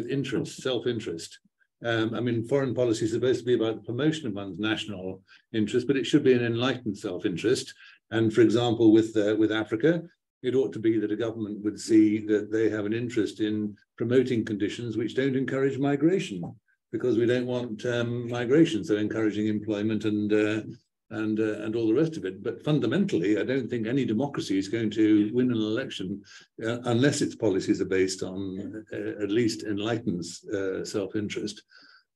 S1: interest, self-interest. I mean, foreign policy is supposed to be about the promotion of one's national interest, but it should be an enlightened self-interest. And for example, with Africa, it ought to be that a government would see that they have an interest in promoting conditions which don't encourage migration, because we don't want migration, so encouraging employment and all the rest of it. But fundamentally, I don't think any democracy is going to win an election unless its policies are based on at least enlightened self-interest.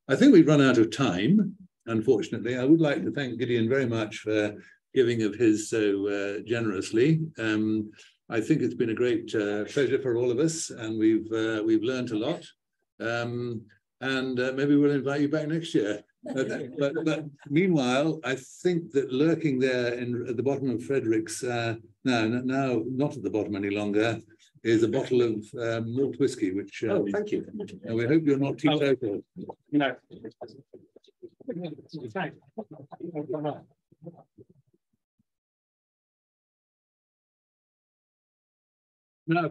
S1: I think we've run out of time, unfortunately. I would like to thank Gideon very much for giving of his so generously. I think it's been a great pleasure for all of us, and we've learned a lot. And maybe we'll invite you back next year. But meanwhile, I think that lurking there at the bottom of Frederick's, now not at the bottom any longer, is a bottle of malt whiskey, which
S3: oh, thank you.
S1: And we hope you're not teetotal.
S3: No.
S1: Now,